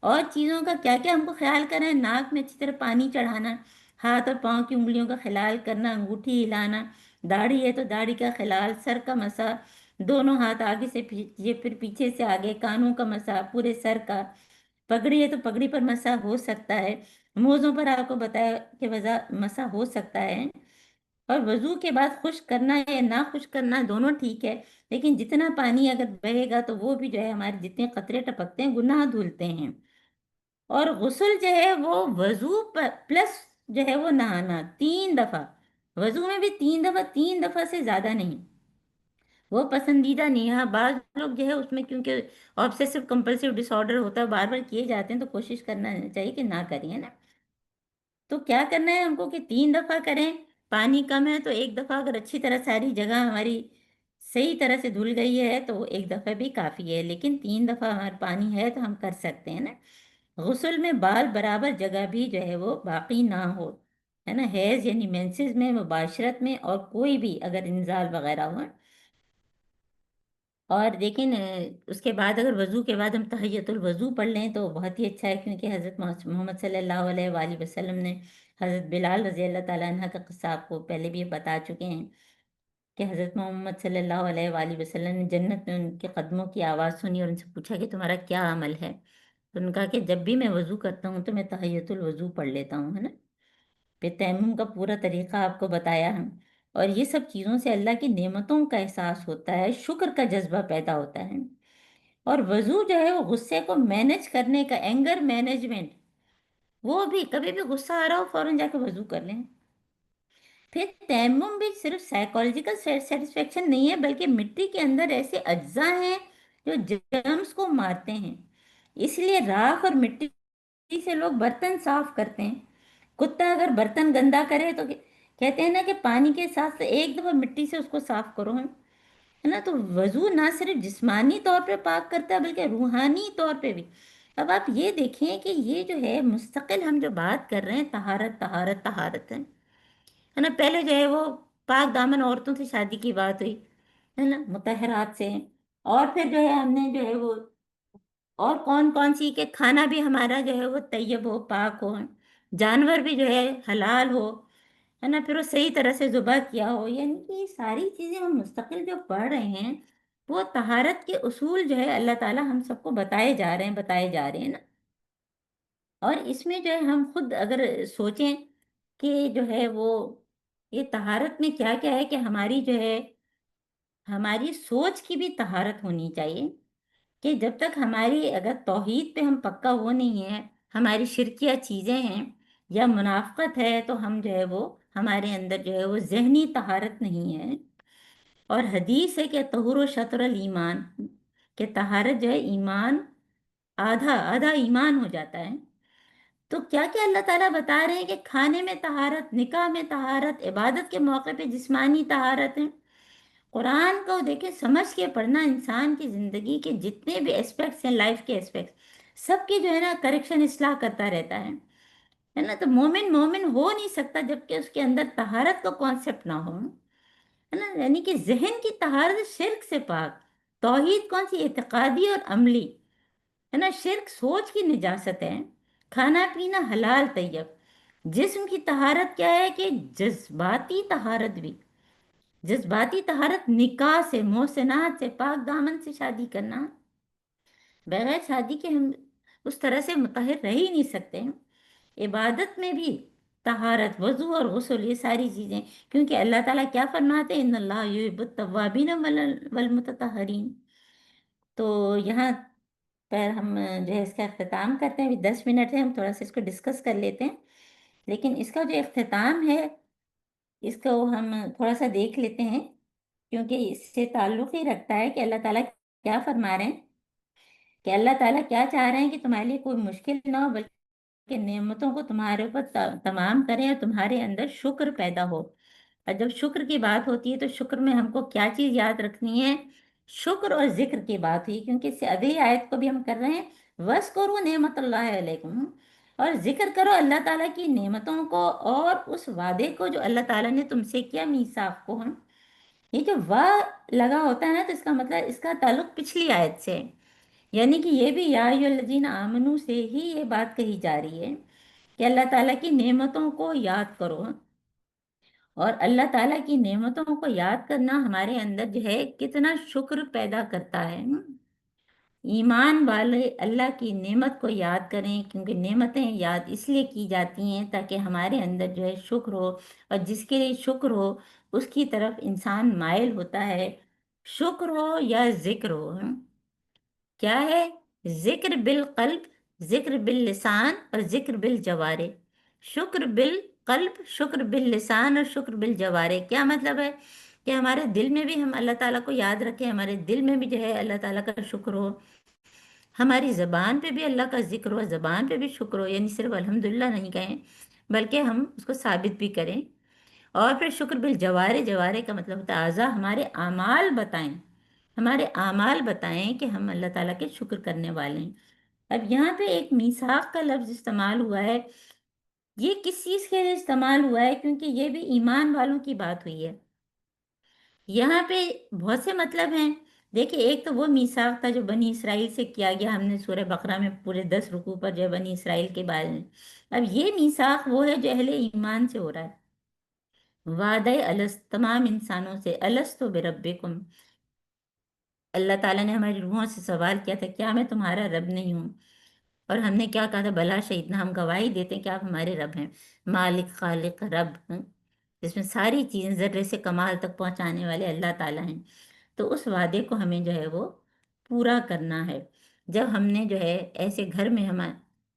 और चीज़ों का क्या क्या हमको ख्याल करना है, नाक में अच्छी तरह पानी चढ़ाना, हाथ और पाँव की उंगलियों का खिलाल करना, अंगूठी हिलाना, दाढ़ी है तो दाढ़ी का खिलाल, सर का मसा, दोनों हाथ आगे से पीछे फिर पीछे से आगे, कानों का मसा, पूरे सर का, पगड़ी है तो पगड़ी पर मसा हो सकता है, मोज़ों पर आपको बताया कि वजह मसा हो सकता है। और वजू के बाद खुश्क करना या ना खुश्क करना दोनों ठीक है, लेकिन जितना पानी अगर बहेगा तो वो भी जो है हमारे जितने कतरे टपकते हैं गुनाह धुलते हैं। और गुस्ल जो है वो वजू प्लस जो है वो नहाना 3 दफा, वजू में भी 3 दफा, 3 दफा से ज्यादा नहीं, वो पसंदीदा नहीं है। हाँ, बाज लोग जो है उसमें क्योंकि ऑब्सेसिव कंपल्सिव डिसऑर्डर होता है, बार बार किए जाते हैं, तो कोशिश करना चाहिए कि ना करें, है ना। तो क्या करना है हमको कि 3 दफा करें। पानी कम है तो एक दफा, अगर अच्छी तरह सारी जगह हमारी सही तरह से धुल गई है तो वो एक दफा भी काफी है, लेकिन 3 दफा हमारा पानी है तो हम कर सकते हैं ना। गुस्ल में बाल बराबर जगह भी जो है वो बाकी ना हो, है ना, हैज यानी मेंसेस में, मुबाशरत में, और कोई भी अगर इंजाल वगैरह हो। और लेकिन उसके बाद अगर वज़ू के बाद हम तहियतुल वज़ू पढ़ लें तो बहुत ही अच्छा है, क्योंकि हज़रत मोहम्मद सल्लल्लाहु अलैहि वसल्लम ने हज़रत बिलाल रज़ी अल्लाह ताला अन्हा का किस्सा आपको पहले भी बता चुके हैं कि हज़रत मोहम्मद सल्लल्लाहु अलैहि वसल्लम ने जन्नत में उनके कदमों की आवाज़ सुनी और उनसे पूछा कि तुम्हारा क्या अमल है। तो उन्होंने कहा कि जब भी मैं वज़ू करता हूँ तो मैं तहियतुल वज़ू पढ़ लेता हूँ, है ना। फिर तयम्मुम का पूरा तरीका आपको बताया हम। और ये सब चीज़ों से अल्लाह की नेमतों का एहसास होता है, शुक्र का जज्बा पैदा होता है। और वजू जो है वो गुस्से को मैनेज करने का, एंगर मैनेजमेंट, वो भी कभी भी गुस्सा आ रहा हो फौरन जाके वजू कर लें। फिर तयम्मुम भी सिर्फ साइकोलॉजिकल सेटिस्फेक्शन नहीं है, बल्कि मिट्टी के अंदर ऐसे अज्जा हैं जो जर्म्स को मारते हैं। इसलिए राख और मिट्टी से लोग बर्तन साफ करते हैं। कुत्ता अगर बर्तन गंदा करे तो कहते हैं ना कि पानी के साथ एक दफा मिट्टी से उसको साफ करो, है ना। तो वजू ना सिर्फ जिस्मानी तौर पे पाक करता है बल्कि रूहानी तौर पे भी। अब आप ये देखें कि ये जो है मुस्तकिल हम जो बात कर रहे हैं, तहारत तहारत तहारत है ना। पहले जो है वो पाक दामन औरतों से शादी की बात हुई, है ना, मुतहरात से। और फिर जो है हमने जो है वो, और कौन कौन सी के खाना भी हमारा जो है वो तैयब हो, पाक हो, जानवर भी जो है हलाल हो, है ना, फिर वो सही तरह से ज़ुबह किया हो। यानी कि ये सारी चीज़ें हम मुस्तकिल जो पढ़ रहे हैं, वो तहारत के उसूल जो है अल्लाह ताला हम सबको बताए जा रहे हैं, बताए जा रहे हैं ना। और इसमें जो है हम खुद अगर सोचें कि जो है वो ये तहारत में क्या क्या है, कि हमारी जो है हमारी सोच की भी तहारत होनी चाहिए। कि जब तक हमारी अगर तौहीद पे हम पक्का वो नहीं है, हमारी शिरकिया चीज़ें हैं या मुनाफ़क़त है, तो हम जो है वो हमारे अंदर जो है वो ज़हनी तहारत नहीं है। और हदीस है कि तहुर शतरल ईमान, कि तहारत जो है ईमान, आधा आधा ईमान हो जाता है। तो क्या क्या अल्लाह ताला बता रहे हैं कि खाने में तहारत, निकाह में तहारत, इबादत के मौके पे जिस्मानी तहारत है। कुरान को देखे समझ के पढ़ना इंसान की ज़िंदगी के जितने भी एस्पेक्ट्स हैं, लाइफ के एस्पेक्ट्स, सबकी जो है ना करेक्शन, इस्लाह करता रहता है। है ना। तो मोमिन मोमिन हो नहीं सकता जबकि उसके अंदर तहारत का कॉन्सेप्ट ना हो, है ना। यानी कि जहन की तहारत शिर्क से पाक, तौहीद कौन सी, इत्तेकादी और अमली, है ना। शिर्क सोच की निजासत है, खाना पीना हलाल तैयब। जिस्म की तहारत क्या है कि जज्बाती तहारत भी, जज्बाती तहारत निकाह से, मोहसनात से, पाक दामन से शादी करना। बगैर शादी के हम उस तरह से मुतहर रह ही नहीं सकते हैं। इबादत में भी तहारत, वजू और गुस्ल, ये सारी चीज़ें, क्योंकि अल्लाह ताला क्या फरमाते हैं, इन्नल्लाह युहिब्बुत तव्वाबीन वल मुततहरीन। तो यहाँ पर हम जो है इसका अख्ताम करते हैं। अभी 10 मिनट है, हम थोड़ा सा इसको डिस्कस कर लेते हैं। लेकिन इसका जो अख्ताम है, इसको हम थोड़ा सा देख लेते हैं, क्योंकि इससे ताल्लुक़ ही रखता है कि अल्लाह ताला क्या फरमा रहे हैं, कि अल्लाह ताला क्या चाह रहे हैं कि तुम्हारे लिए कोई मुश्किल ना हो, कि नेमतों को तुम्हारे ऊपर तमाम करें और तुम्हारे अंदर शुक्र पैदा हो। और जब शुक्र की बात होती है तो शुक्र में हमको क्या चीज़ याद रखनी है, शुक्र और जिक्र की बात हुई, क्योंकि इससे अगली आयत को भी हम कर रहे हैं, वस करो नेमतुल्लाह अलैकुम, और जिक्र करो अल्लाह ताला की नेमतों को और उस वादे को जो अल्लाह ताला ने तुमसे किया, मीसाक को। हम ये जो वाह लगा होता है ना, तो इसका मतलब इसका ताल्लुक पिछली आयत से है। यानी कि ये भी या अय्युहल्लज़ीना आमनू से ही ये बात कही जा रही है कि अल्लाह ताला की नेमतों को याद करो। और अल्लाह ताला की नेमतों को याद करना हमारे अंदर जो है कितना शुक्र पैदा करता है। ईमान वाले अल्लाह की नेमत को याद करें, क्योंकि नेमतें याद इसलिए की जाती हैं ताकि हमारे अंदर जो है शुक्र हो, और जिसके लिए शुक्र हो उसकी तरफ इंसान माइल होता है। शुक्र हो या जिक्र हो, क्या है, जिक्र बिल कल्ब, जिक्र बिल लिसान और जिक्र बिल जवारे। शुक्र बिल कल्ब, शुक्र बिल लिसान और शुक्र बिल जवारे। क्या मतलब है कि हमारे दिल में भी हम अल्लाह ताला को याद रखें, हमारे दिल में भी जो है अल्लाह ताला का शुक्र हो, हमारी ज़बान पे भी अल्लाह का जिक्र हो, ज़बान पे भी शुक्र हो, यानी सिर्फ अल्हम्दुलिल्लाह नहीं कहें बल्कि हम उसको साबित भी करें। और फिर शुक्र बिल जवारे, जवारे का मतलब होता है आज़ा, हमारे आमाल बताएं, हमारे आमाल बताएं कि हम अल्लाह ताला के शुक्र करने वाले हैं। अब यहाँ पे एक मीसाक का लफ्ज़ इस्तेमाल हुआ है, ये किस चीज़ के लिए इस्तेमाल हुआ है, क्योंकि ये भी ईमान वालों की बात हुई है। यहाँ पे बहुत से मतलब हैं। देखिए, एक तो वो मीसाक था जो बनी इसराइल से किया गया, हमने सूरह बकरा में पूरे 10 रुकू पर जो है बनी इसराइल के बारे में। अब ये मीसाक वो है जो अहले ईमान से हो रहा है, वादा अलस तमाम इंसानों से, अलस तो बिरब्बिकुम। अल्लाह ताला ने हमारी रूहों से सवाल किया था, क्या मैं तुम्हारा रब नहीं हूँ। और हमने क्या कहा था, बला शहीदना, हम गवाही देते हैं कि आप हमारे रब हैं, मालिक खालिक रब हैं। इसमें सारी चीज़ें जर्रे से कमाल तक पहुंचाने वाले अल्लाह ताला हैं। तो उस वादे को हमें जो है वो पूरा करना है। जब हमने जो है ऐसे घर में, हम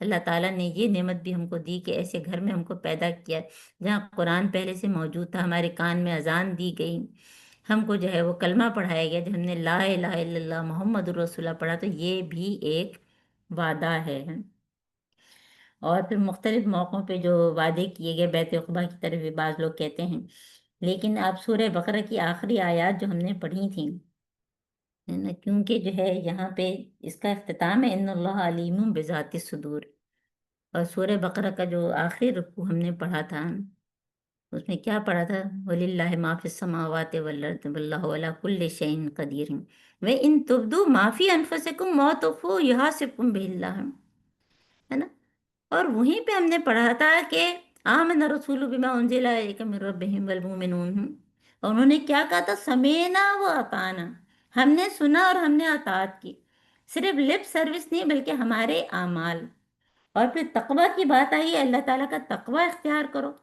अल्लाह ताला ने ये नेमत भी हमको दी कि ऐसे घर में हमको पैदा किया जहाँ कुरान पहले से मौजूद था, हमारे कान में अजान दी गई, हमको जो है वो कलमा पढ़ाया गया, जब हमने ला इलाहा इल्लल्लाह मोहम्मद रसूलुल्लाह पढ़ा, तो ये भी एक वादा है। और फिर मुख्तलिफ मौक़ों पे जो वादे किए गए, बैत उक़बा की तरफ भी बाज़ लोग कहते हैं। लेकिन आप सूरह बकरा की आखिरी आयत जो हमने पढ़ी थी, है ना, क्योंकि जो है यहाँ पे इसका अख्ताम है, इन्नल्लाह अलीमुम बिज़ाति सुदूर। और सूरह बकरा का जो आखिरी रुकू हमने पढ़ा था, उसमें क्या पढ़ा था, वलिल्लाहि मा फिस समावाति वल अर्दि वल्लाहु अला कुल्लि शैइन कदीर। व इन तुब्दू मा फी अनफुसिकुम व तुख्फू युहासिबकुम बिल्लाह, है ना। और वहीं पे हमने पढ़ा था कि आमन रसूलु बिमा उनजिला इलैका मिर रब्बिहिम वल मुमिनून। और उन्होंने क्या कहा था, समेना व अताना, हमने सुना और हमने अताअत की। सिर्फ लिप सर्विस नहीं बल्कि हमारे आमाल। और फिर तकवा की बात आई, अल्लाह ताला का तकवा इख्तियार करो।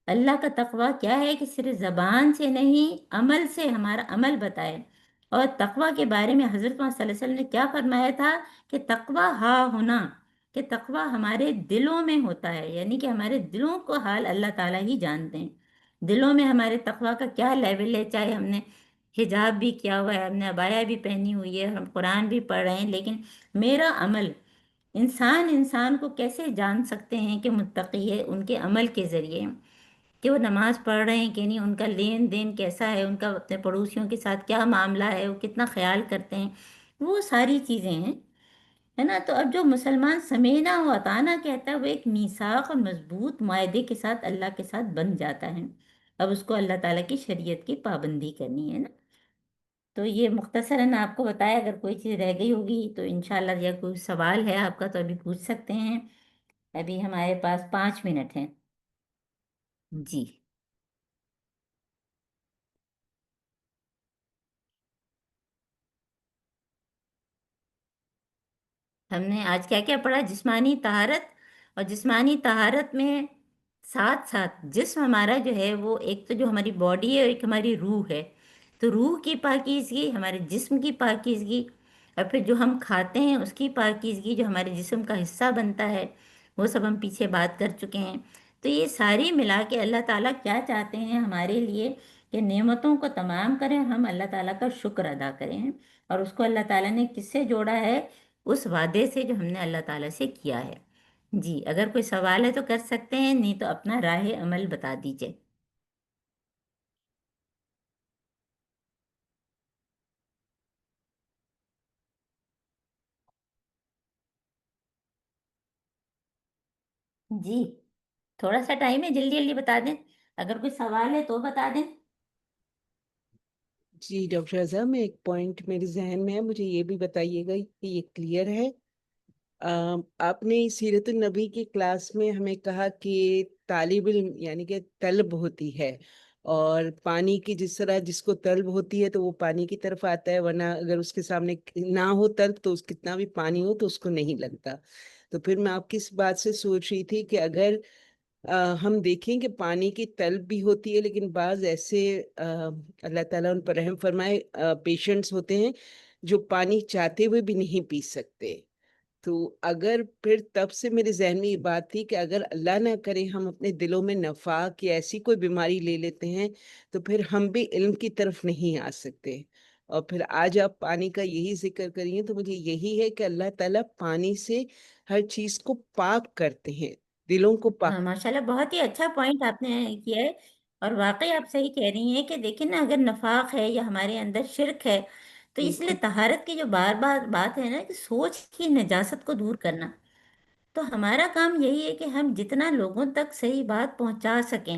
अल्लाह का तकवा क्या है कि सिर्फ ज़बान से नहीं, अमल से हमारा अमल बताए। और तकवा के बारे में हज़रत मोहम्मद सल्लल्लाहु अलैहि वसल्लम ने क्या फरमाया था कि तकवा हा होना, कि तकवा हमारे दिलों में होता है, यानी कि हमारे दिलों को हाल अल्लाह ताला ही जानते हैं। दिलों में हमारे तकवा का क्या लेवल है, चाहे हमने हिजाब भी किया हुआ है, हमने अबाया भी पहनी हुई है, हम कुरान भी पढ़ रहे हैं, लेकिन मेरा अमल, इंसान इंसान को कैसे जान सकते हैं कि मुत्तकी है, उनके अमल के ज़रिए, कि वो नमाज पढ़ रहे हैं कि नहीं, उनका लेन देन कैसा है, उनका अपने पड़ोसियों के साथ क्या मामला है, वो कितना ख्याल करते हैं, वो सारी चीज़ें हैं। है ना। तो अब जो मुसलमान समीना व अताना कहता है वो एक मीसाक और मजबूत मुआहदे के साथ अल्लाह के साथ बन जाता है। अब उसको अल्लाह ताला की शरीयत की पाबंदी करनी है ना। तो ये मुख्तसरन आपको बताया, अगर कोई चीज़ रह गई होगी तो इंशाल्लाह, या कोई सवाल है आपका तो अभी पूछ सकते हैं। अभी हमारे पास 5 मिनट हैं। जी। हमने आज क्या क्या पढ़ा? जिस्मानी तहारत। और जिस्मानी तहारत में साथ साथ जिस्म हमारा जो है वो, एक तो जो हमारी बॉडी है और एक हमारी रूह है। तो रूह की पाकीज़गी, हमारे जिस्म की पाकीज़गी, और फिर जो हम खाते हैं उसकी पाकीज़गी, जो हमारे जिस्म का हिस्सा बनता है, वो सब हम पीछे बात कर चुके हैं। तो ये सारी मिला के अल्लाह ताला क्या चाहते हैं हमारे लिए, कि नेमतों को तमाम करें, हम अल्लाह ताला का शुक्र अदा करें। और उसको अल्लाह ताला ने किससे जोड़ा है? उस वादे से जो हमने अल्लाह ताला से किया है। जी, अगर कोई सवाल है तो कर सकते हैं, नहीं तो अपना राह अमल बता दीजिए। जी, थोड़ा सा टाइम है, जल्दी जल्दी बता दें। अगर कोई सवाल है तो बता दें। जी डॉक्टर अज़हर, में एक पॉइंट मेरे जहन में है, मुझे ये भी बताइएगा कि ये क्लियर है। आपने सीरत नबी की क्लास में हमें कहा कि तालिब इल्म यानी कि तलब होती है, और पानी की जिस तरह जिसको तलब होती है तो वो पानी की तरफ आता है, वरना अगर उसके सामने ना हो तलब तो कितना भी पानी हो तो उसको नहीं लगता। तो फिर मैं आपकी इस बात से सोच रही थी कि अगर हम देखें कि पानी की तलब भी होती है, लेकिन बाज ऐसे अल्लाह ताला उन पर रहम फरमाए पेशेंट्स होते हैं जो पानी चाहते हुए भी नहीं पी सकते। तो अगर फिर तब से मेरे ज़हन में ये बात थी कि अगर अल्लाह ना करे हम अपने दिलों में नफाक या ऐसी कोई बीमारी ले लेते हैं, तो फिर हम भी इल्म की तरफ नहीं आ सकते। और फिर आज आप पानी का यही ज़िक्र करिए, तो मुझे यही है कि अल्लाह ताला पानी से हर चीज़ को पाक करते हैं, दिलों को पाक। हाँ, माशाल्लाह, बहुत ही अच्छा पॉइंट आपने किया है। और वाकई आप सही कह रही हैं कि देखिए ना, अगर नफाक है या हमारे अंदर शिरक है, तो इसलिए बिल्कुल। तहारत की जो बार बार बात है ना, कि सोच की नजासत को दूर करना। तो हमारा काम यही है कि हम जितना लोगों तक सही बात पहुंचा सकें,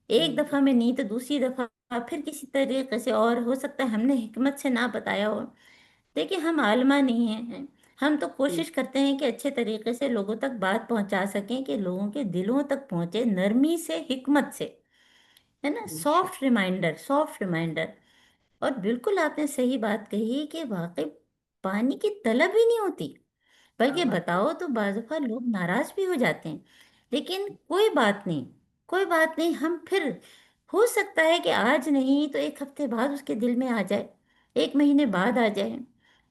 एक हम्म, दफ़ा में नहीं तो दूसरी दफ़ा, फिर किसी तरीके से, और हो सकता है हमने हिकमत से ना बताया हो। देखिए, हम आलमा नहीं हैं। हम तो हम्म, कोशिश करते हैं कि अच्छे तरीके से लोगों तक बात पहुंचा सकें, कि लोगों के दिलों तक पहुंचे, नरमी से, हिकमत से, है ना। बेशक। Soft reminder, soft reminder. और बिल्कुल आपने सही बात कही कि वाकई पानी की तलब ही नहीं होती। बल्कि हाँ, बताओ तो बाज़ दफ़ा लोग नाराज भी हो जाते हैं। लेकिन कोई बात नहीं, कोई बात नहीं, हम फिर, हो सकता है कि आज नहीं तो एक हफ्ते बाद उसके दिल में आ जाए, एक महीने बाद आ जाए।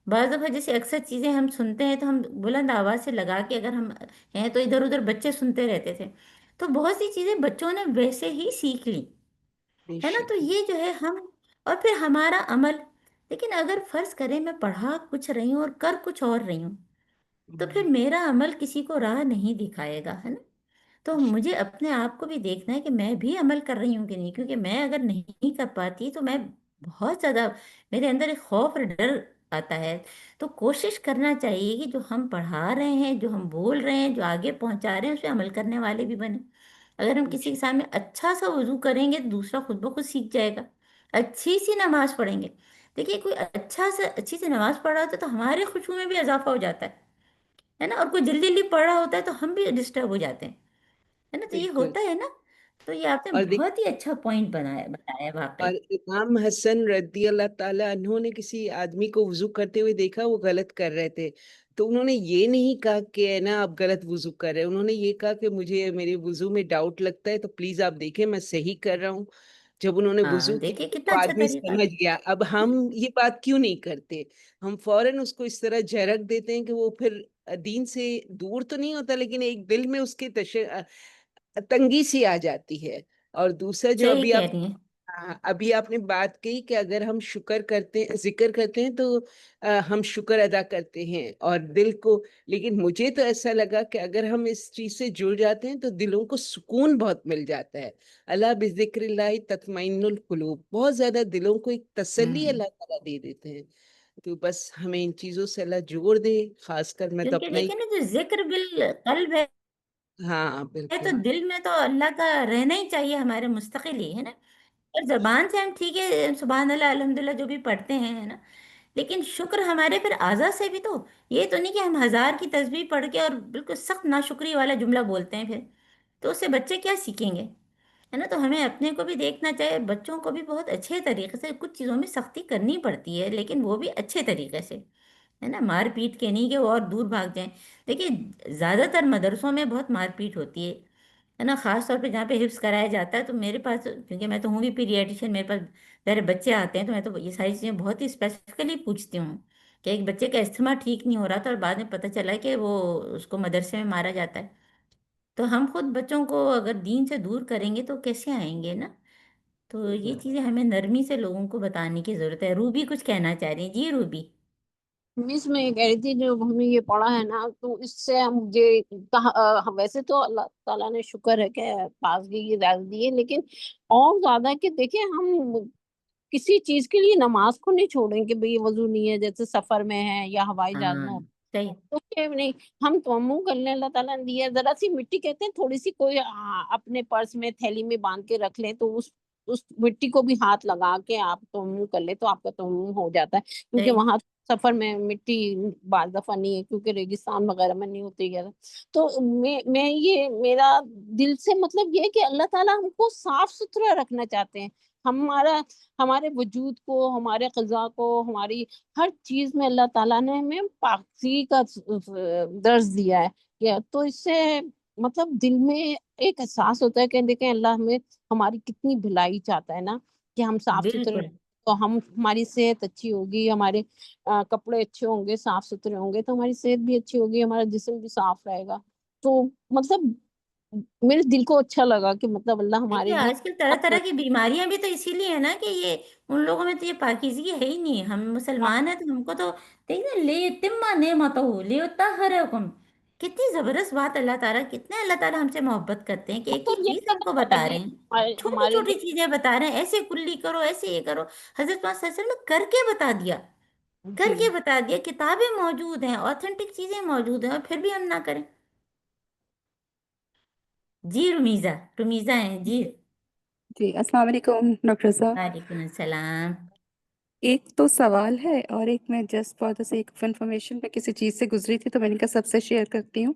बाज़ दफ़ा जैसे अक्सर चीज़ें हम सुनते हैं तो हम बुलंद आवाज़ से लगा के, अगर हम हैं तो इधर उधर बच्चे सुनते रहते थे, तो बहुत सी चीज़ें बच्चों ने वैसे ही सीख ली, है ना। बेशक। तो ये जो है हम, और फिर हमारा अमल। लेकिन अगर फर्ज करें मैं पढ़ा कुछ रही हूँ और कर कुछ और रही हूँ, तो फिर हम्म, मेरा अमल किसी को राह नहीं दिखाएगा, है ना। तो बेशक। मुझे अपने आप को भी देखना है कि मैं भी अमल कर रही हूँ कि नहीं, क्योंकि मैं अगर नहीं कर पाती तो मैं बहुत ज़्यादा, मेरे अंदर एक खौफ और डर आता है। तो कोशिश करना चाहिए कि जो हम पढ़ा रहे हैं, जो हम बोल रहे हैं, जो आगे पहुंचा रहे हैं, उसे अमल करने वाले भी बने। अगर हम किसी के बेशक। सामने अच्छा सा वजू करेंगे तो दूसरा खुद ब खुद सीख जाएगा। अच्छी सी नमाज पढ़ेंगे, देखिए कोई अच्छा से अच्छी सी नमाज पढ़ रहा होता है तो हमारे खुशबू में भी इजाफा हो जाता है ना। और कोई जल्दी जल्दी पढ़ रहा होता है तो हम भी डिस्टर्ब हो जाते हैं, है ना। तो ये बिल्कुल। होता है ना। तो ये आपने और बहुत ही अच्छा पॉइंट बनाया, बताया वाकई। और इमाम हसन रदी अल्लाह ताला अन्हों ने किसी आदमी को वुजू करते हुए देखा, वो गलत कर रहे थे। तो उन्होंने ये नहीं कहा कि है ना आप गलत वुजू कर रहे हैं, उन्होंने ये कहा कि मुझे मेरे वुजू में डाउट लगता है, तो प्लीज आप देखें मैं सही कर रहा हूँ। जब उन्होंने हाँ, वुजू किया देखिए तो कितना वो अच्छा आदमी तरीका समझ है। गया। अब हम ये बात क्यों नहीं करते? हम फौरन उसको इस तरह झरक देते हैं कि वो फिर दीन से दूर तो नहीं होता, लेकिन एक दिल में उसके तंगी सी आ जाती है। और दूसरा जो सही अभी कह आप, रही हैं। हाँ, अभी आपने बात कही कि अगर हम शुक्र करते हैं, जिक्र करते हैं, तो हम शुक्र अदा करते हैं और दिल को। लेकिन मुझे तो ऐसा लगा कि अगर हम इस चीज से जुड़ जाते हैं तो दिलों को सुकून बहुत मिल जाता है। अल्लाह बिज़िक्रिल्लाह तत्मइन्नुल कुलूब, बहुत ज्यादा दिलों को एक तसल्ली हम्म। अल्लाह ताला दे देते हैं। तो बस हमें इन चीज़ों से अल्लाह जोड़ दे, ख़ासकर मैं तो क्योंकि अपना ही। देखिए ना, जो जिक्र बिल कल्ब हाँ, है तो बिल्कुल। दिल में तो अल्लाह का रहना ही चाहिए हमारे मुस्तकिल ही, है ना। और जबान से हम ठीक है सुभान अल्लाह अल्हम्दुलिल्लाह जो भी पढ़ते हैं, है ना, लेकिन शुक्र हमारे फिर आज़ा से भी तो। ये तो नहीं कि हम हजार की तस्बीह पढ़ के और बिल्कुल सख्त नाशुक्री वाला जुमला बोलते हैं फिर, तो उससे बच्चे क्या सीखेंगे, है ना। तो हमें अपने को भी देखना चाहिए, बच्चों को भी बहुत अच्छे तरीके से कुछ चीज़ों में सख्ती करनी पड़ती है, लेकिन वो भी अच्छे तरीके से, है ना, मार पीट के नहीं कि वो और दूर भाग जाएं। देखिए ज़्यादातर मदरसों में बहुत मारपीट होती है ना, खास तौर पे जहाँ पे हिफ्स कराया जाता है। तो मेरे पास, क्योंकि मैं तो हूँ भी पीडियाट्रिशियन, मेरे पास मेरे बच्चे आते हैं, तो मैं तो ये सारी चीज़ें बहुत ही स्पेसिफिकली पूछती हूँ कि एक बच्चे का अस्थमा ठीक नहीं हो रहा था और बाद में पता चला कि वो उसको मदरसे में मारा जाता है। तो हम खुद बच्चों को अगर दीन से दूर करेंगे तो कैसे आएंगे ना। तो ये चीज़ें हमें नरमी से लोगों को बताने की ज़रूरत है। रूबी कुछ कहना चाह रही है जी, रूबी। मिस मैं ये कह रही थी, जो हमने ये पढ़ा है ना, तो इससे हम मुझे कहा, वैसे तो अल्लाह ताला ने शुक्र है कि पासगी की इजाजत दी है, लेकिन और ज्यादा कि देखिए हम किसी चीज के लिए नमाज को नहीं छोड़ेंगे कि भाई वजू नहीं है, जैसे सफर में है या हवाई जहाज हाँ में हो, सही। तो क्या नहीं, हम तयम्मुम कर लें, अल्लाह ताला ने दिया है, जरा सी मिट्टी कहते हैं थोड़ी सी, कोई अपने पर्स में थैली में बांध के रख लें, तो उस मिट्टी को भी हाथ लगा के आप तयम्मुम कर ले तो आपका तयम्मुम हो जाता है, क्योंकि सही। वहां सफर में मिट्टी बार दफा नहीं है, क्योंकि रेगिस्तान वगैरह में नहीं होती है। तो मैं ये मेरा दिल से मतलब ये है कि अल्लाह ताला हमको साफ सुथरा रखना चाहते हैं। हमारा हमारे वजूद को, हमारे ग़िज़ा को, हमारी हर चीज में अल्लाह ताला ने हमें पाकी का दर्ज दिया है। तो इससे मतलब दिल में एक एहसास होता है कि देखें अल्लाह हमें, हमारी कितनी भलाई चाहता है ना, कि हम साफ सुथरे रहें। बिल्कुल तो हम, हमारी सेहत अच्छी होगी, हमारे कपड़े अच्छे होंगे, साफ सुथरे होंगे, तो हमारी सेहत भी अच्छी होगी, हमारा जिस्म भी साफ रहेगा। तो मतलब मेरे दिल को अच्छा लगा कि मतलब अल्लाह हमारे देखिए, लिए आजकल तरह तरह बहुत। की बीमारियां भी तो इसीलिए है ना कि ये उन लोगों में तो ये पाकीज़गी है ही नहीं। हम मुसलमान हैं तो हमको तो देखिए, ले तिम्मा ने मतो ले हुकुम। कितनी जबरदस्त बात, अल्लाह ताला कितने, अल्लाह ताला हमसे मोहब्बत करते हैं कि एक तो एक ये चीज हमको पता बता लगी रहे हैं, हमारे छोटी हमारे छोटी चीजें बता रहे हैं, ऐसे कुल्ली करो, ऐसे ये करो। हजरत मोहम्मद सल्लल्लाहु अलैहि वसल्लम ने करके बता दिया, जी करके बता दिया। किताबें मौजूद हैं, ऑथेंटिक चीजें मौजूद हैं, और फिर भी हम ना करें। जी रुमीजा, रुमीजा हैं जी। जी अस्सलाम वालेकुम डॉक्टर साहब। वालेकुम सलाम। एक तो सवाल है और एक मैं just for the sake of information मैं किसी चीज़ से गुजरी थी तो मैंने कहा सबसे शेयर करती हूँ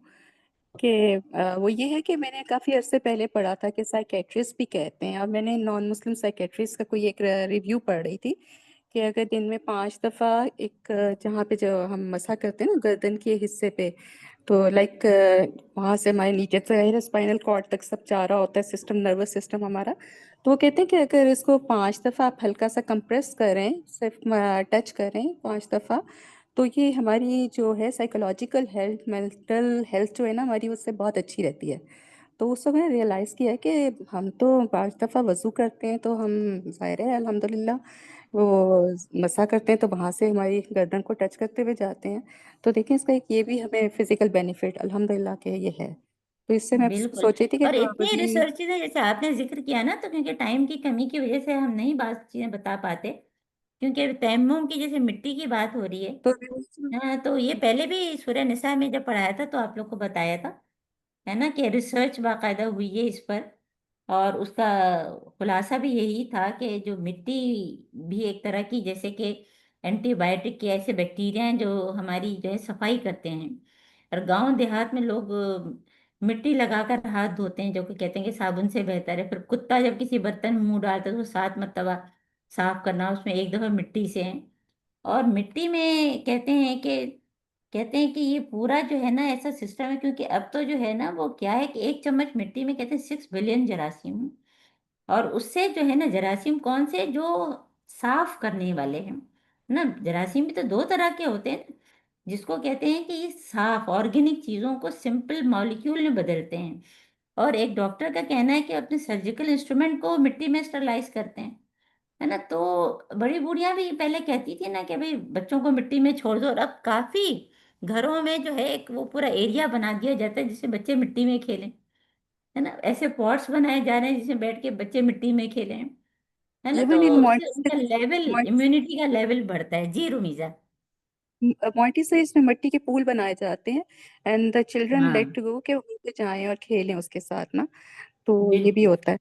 कि वो ये है कि मैंने काफ़ी अरसे पहले पढ़ा था कि साइकेट्रिस्ट भी कहते हैं, और मैंने नॉन मुस्लिम साइकेट्रिस्ट का कोई एक रिव्यू पढ़ रही थी कि अगर दिन में 5 दफ़ा एक जहाँ पे जो हम मसा करते हैं ना गर्दन के हिस्से पे, तो लाइक वहाँ से हमारे नीचे से स्पाइनल कॉर्ड तक सब जा रहा होता है सिस्टम, नर्वस सिस्टम हमारा। तो वो कहते हैं कि अगर इसको 5 दफ़ा आप हल्का सा कंप्रेस करें, सिर्फ टच करें 5 दफ़ा, तो ये हमारी जो है साइकोलॉजिकल हेल्थ, मेंटल हेल्थ जो है ना हमारी, उससे बहुत अच्छी रहती है। तो उस समय रियलाइज़ किया कि हम तो 5 दफ़ा वज़ू करते हैं, तो हम ज़ाहिर है अल्हम्दुलिल्लाह वो मसा करते हैं तो वहाँ से हमारी गर्दन को टच करते हुए जाते हैं। तो देखिए इसका एक ये भी हमें फिज़िकल बेनिफिट अल्हम्दुलिल्लाह के ये है। तो इससे मैं बिल्कुल। सोच रही थी कि और इतनी नॉर्मली रिसर्चेज है, जैसे आपने जिक्र किया ना, तो क्योंकि टाइम की कमी की वजह से हम नहीं बात चीजें बता पाते, क्योंकि तयम्मुम की जैसे मिट्टी की बात हो रही है। तो हाँ, तो ये पहले भी सूरह निसा में जब पढ़ाया था तो आप लोग को बताया था, है ना, कि रिसर्च बाकायदा हुई है इस पर। और उसका खुलासा भी यही था कि जो मिट्टी भी एक तरह की, जैसे कि एंटीबायोटिक के ऐसे बैक्टीरिया हैं जो हमारी जो है सफाई करते हैं। और गांव देहात में लोग मिट्टी लगाकर हाथ धोते हैं, जो कि कहते हैं कि साबुन से बेहतर है। फिर कुत्ता जब किसी बर्तन में मुंह डालता है तो 7 मरतबा साफ करना, उसमें एक दफा मिट्टी से है। और मिट्टी में कहते हैं कि ये पूरा जो है ना ऐसा सिस्टम है, क्योंकि अब तो जो है ना वो क्या है कि एक चम्मच मिट्टी में कहते हैं 6 बिलियन जरासीम। और उससे जो है ना, जरासीम कौन से, जो साफ करने वाले हैं ना। जरासीम भी तो दो तरह के होते हैं ना, जिसको कहते हैं कि ये साफ ऑर्गेनिक चीजों को सिंपल मॉलिक्यूल में बदलते हैं। और एक डॉक्टर का कहना है कि अपने सर्जिकल इंस्ट्रूमेंट को मिट्टी में स्टरलाइज करते हैं, है ना। तो बड़ी बूढ़ियां भी पहले कहती थी ना कि भाई बच्चों को मिट्टी में छोड़ दो, और अब काफी घरों में जो है एक वो पूरा एरिया बना दिया जाता है जिससे बच्चे मिट्टी में खेलें, है ना। ऐसे पॉट्स बनाए जा रहे हैं जिसमें बैठ के बच्चे मिट्टी में खेलें, है ना। तो इवन इन उससे उनका लेवल, मॉइस्ट इम्यूनिटी का लेवल बढ़ता है जी रुमीजा। मोंटेसरी इसमें मिट्टी के पूल बनाए जाते हैं एंड द चिल्ड्रन हाँ लेट टू गो कि वहीं पे जाएं और खेलें उसके साथ ना, तो ये भी बिल्कुल। होता है।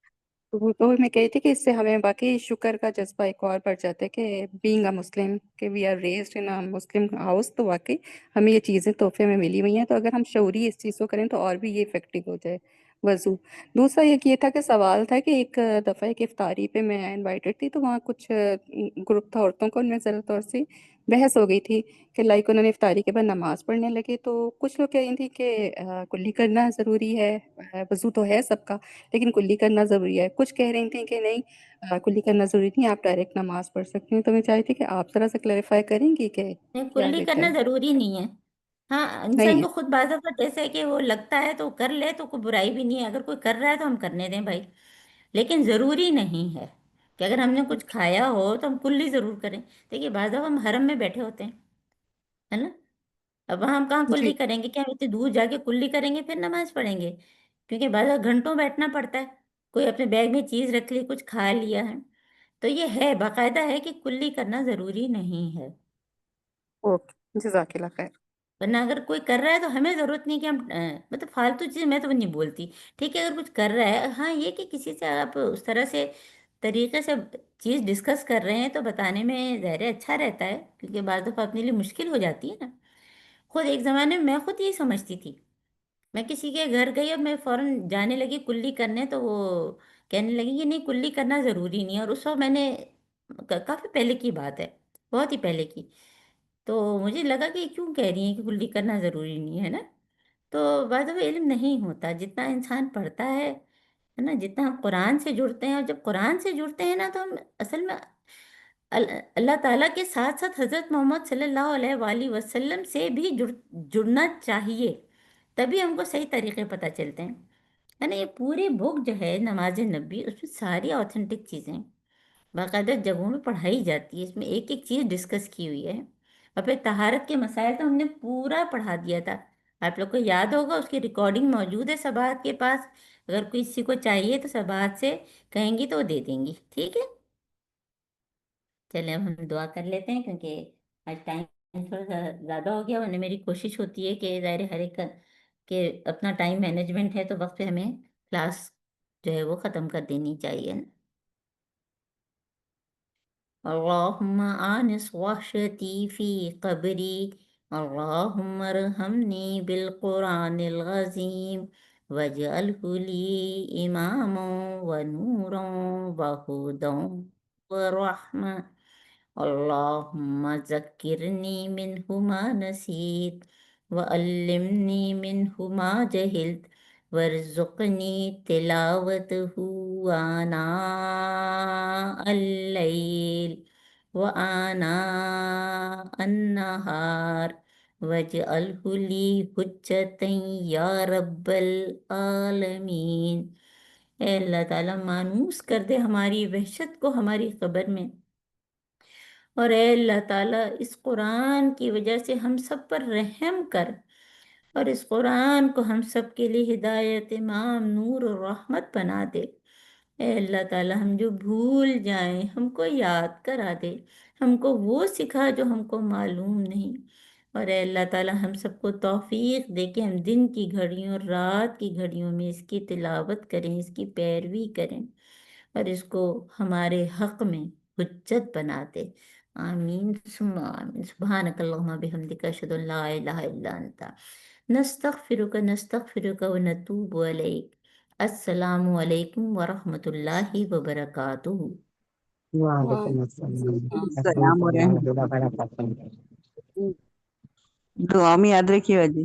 तो मैं कही थी कि इससे हमें बाकी शुक्र का जज्बा एक और बढ़ जाता है कि बीइंग अ मुस्लिम, कि we are raised in a Muslim house, तो वाकई हमें ये चीज़ें तोहफे में मिली हुई हैं। तो अगर हम शऊरी इस चीज़ को करें तो और भी ये इफेक्टिव हो जाए वजू। दूसरा ये था कि सवाल था कि एक दफ़ा एक इफ्तारी पे मैं इनवाइटेड थी, तो वहाँ कुछ ग्रुप था औरतों का, उनमें ज़रा तौर से बहस हो गई थी कि लाइक उन्होंने इफ्तारी के बाद नमाज पढ़ने लगे। तो कुछ लोग कह रही थी कि कुल्ली करना ज़रूरी है, वजू तो है सबका लेकिन कुल्ली करना ज़रूरी है। कुछ कह रही थी कि नहीं, कुल्ली करना ज़रूरी नहीं, आप डायरेक्ट नमाज पढ़ सकती हैं। तो मैं चाहती थी कि आप ज़रा सा क्लैरिफाई करेंगी कि नहीं, क्या कुल्ली बेहतर करना है। जरूरी नहीं है। हाँ, नहीं इंसान है। को खुद बाज़ अवत ऐसा है कि वो लगता है तो कर ले, तो कोई बुराई भी नहीं है। अगर कोई कर रहा है तो हम करने दें भाई, लेकिन ज़रूरी नहीं है कि अगर हमने कुछ खाया हो तो हम कुल्ली ज़रूर करें। देखिए, बाज़ दफ़ा हम हरम में बैठे होते हैं, है ना। अब वहाँ हम कहाँ कुल्ली जी। करेंगे? क्या हम इतनी दूर जाके कुल्ली करेंगे फिर नमाज पढ़ेंगे? क्योंकि बाज़ दफ़ा घंटों बैठना पड़ता है। कोई अपने बैग में चीज़ रख ली, कुछ खा लिया है, तो ये है, बाकायदा है कि कुल्ली करना ज़रूरी नहीं है। ओके, जज़ाकिल्लाह खैर। वरना अगर कोई कर रहा है तो हमें ज़रूरत नहीं कि हम मतलब फालतू चीज़ मैं तो नहीं बोलती। ठीक है, अगर कुछ कर रहा है, हाँ, ये कि किसी से आप उस तरह से तरीके से चीज़ डिस्कस कर रहे हैं तो बताने में ज़ाहिर है अच्छा रहता है, क्योंकि बाज़ दफ़ा अपने लिए मुश्किल हो जाती है ना। खुद एक ज़माने में मैं खुद यही समझती थी। मैं किसी के घर गई और मैं फ़ौरन जाने लगी कुल्ली करने, तो वो कहने लगी कि नहीं, कुल्ली करना ज़रूरी नहीं है। और उस वक्त मैंने काफ़ी पहले की बात है, बहुत ही पहले की। तो मुझे लगा कि क्यों कह रही हैं कि कुल्ली करना ज़रूरी नहीं है ना। तो बाद में इल्म नहीं होता जितना इंसान पढ़ता है ना, जितना हम कुरान से जुड़ते हैं। और जब कुरान से जुड़ते हैं ना, तो हम असल में अल्लाह ताला के साथ साथ हज़रत मोहम्मद सल्लल्लाहु अलैहि वसल्लम से भी जुड़ना चाहिए, तभी हमको सही तरीके पता चलते हैं, है ना। ये पूरी बुक जो है नमाज नबी, उसमें सारी ऑथेंटिक चीज़ें बाकायदा जगहों में पढ़ाई जाती है। इसमें एक एक चीज़ डिस्कस की हुई है। और फिर तहारत के मसाइल तो हमने पूरा पढ़ा दिया था। आप लोग को याद होगा, उसकी रिकॉर्डिंग मौजूद है सबात के पास। अगर किसी को चाहिए तो सबात से कहेंगी तो वो दे देंगी, ठीक है। चलिए अब हम दुआ कर लेते हैं, क्योंकि आज टाइम थोड़ा सा ज़्यादा हो गया। वरना मेरी कोशिश होती है कि ज़ाहिर है हर एक के अपना टाइम मैनेजमेंट है, तो वक्त पे हमें क्लास जो है वो ख़त्म कर देनी चाहिए ना। اللهم آنس وحشتي في قبري، اللهم ارحمني بالقرآن العظيم واجعله لي إماما ونورا وهدى ورحمة. اللهم ذكرني منه ما نسيت وعلمني منه ما جهلت وارزقني تلاوته آناء الليل وآناء النهار واجعله لي حجة या रब्बल आलमीन। ए अल्लाह ताला, मानूस कर दे हमारी वहशत को हमारी कब्र में। और ए अल्लाह ताला, इस कुरान की वजह से हम सब पर रहम कर, और इस कुरान को हम सब के लिए हिदायत, इमाम, नूर और रहमत बना दे। ए अल्लाह ताला, हम जो भूल जाएं हमको याद करा दे, हमको वो सिखा जो हमको मालूम नहीं। और ए अल्लाह ताला, हम सबको तौफीक दे कि हम दिन की घड़ियों और रात की घड़ियों में इसकी तिलावत करें, इसकी पैरवी करें, और इसको हमारे हक में हुज्जत बना दे। आमीन सुम्मा आमीन। सुब्हानक अल्लाहुम्मा बिहम्दिका अशहदु अन ला इलाहा इल्ला अंता नस्तगफिरुका व नतूबु अलैक। अस्सलामु अलैकुम व रहमतुल्लाहि व बरकातुहू। वालेकुम अस्सलाम सलाम और रहमतुल्लाहि व बरकातहू। दुआ में याद रखिएगा जी।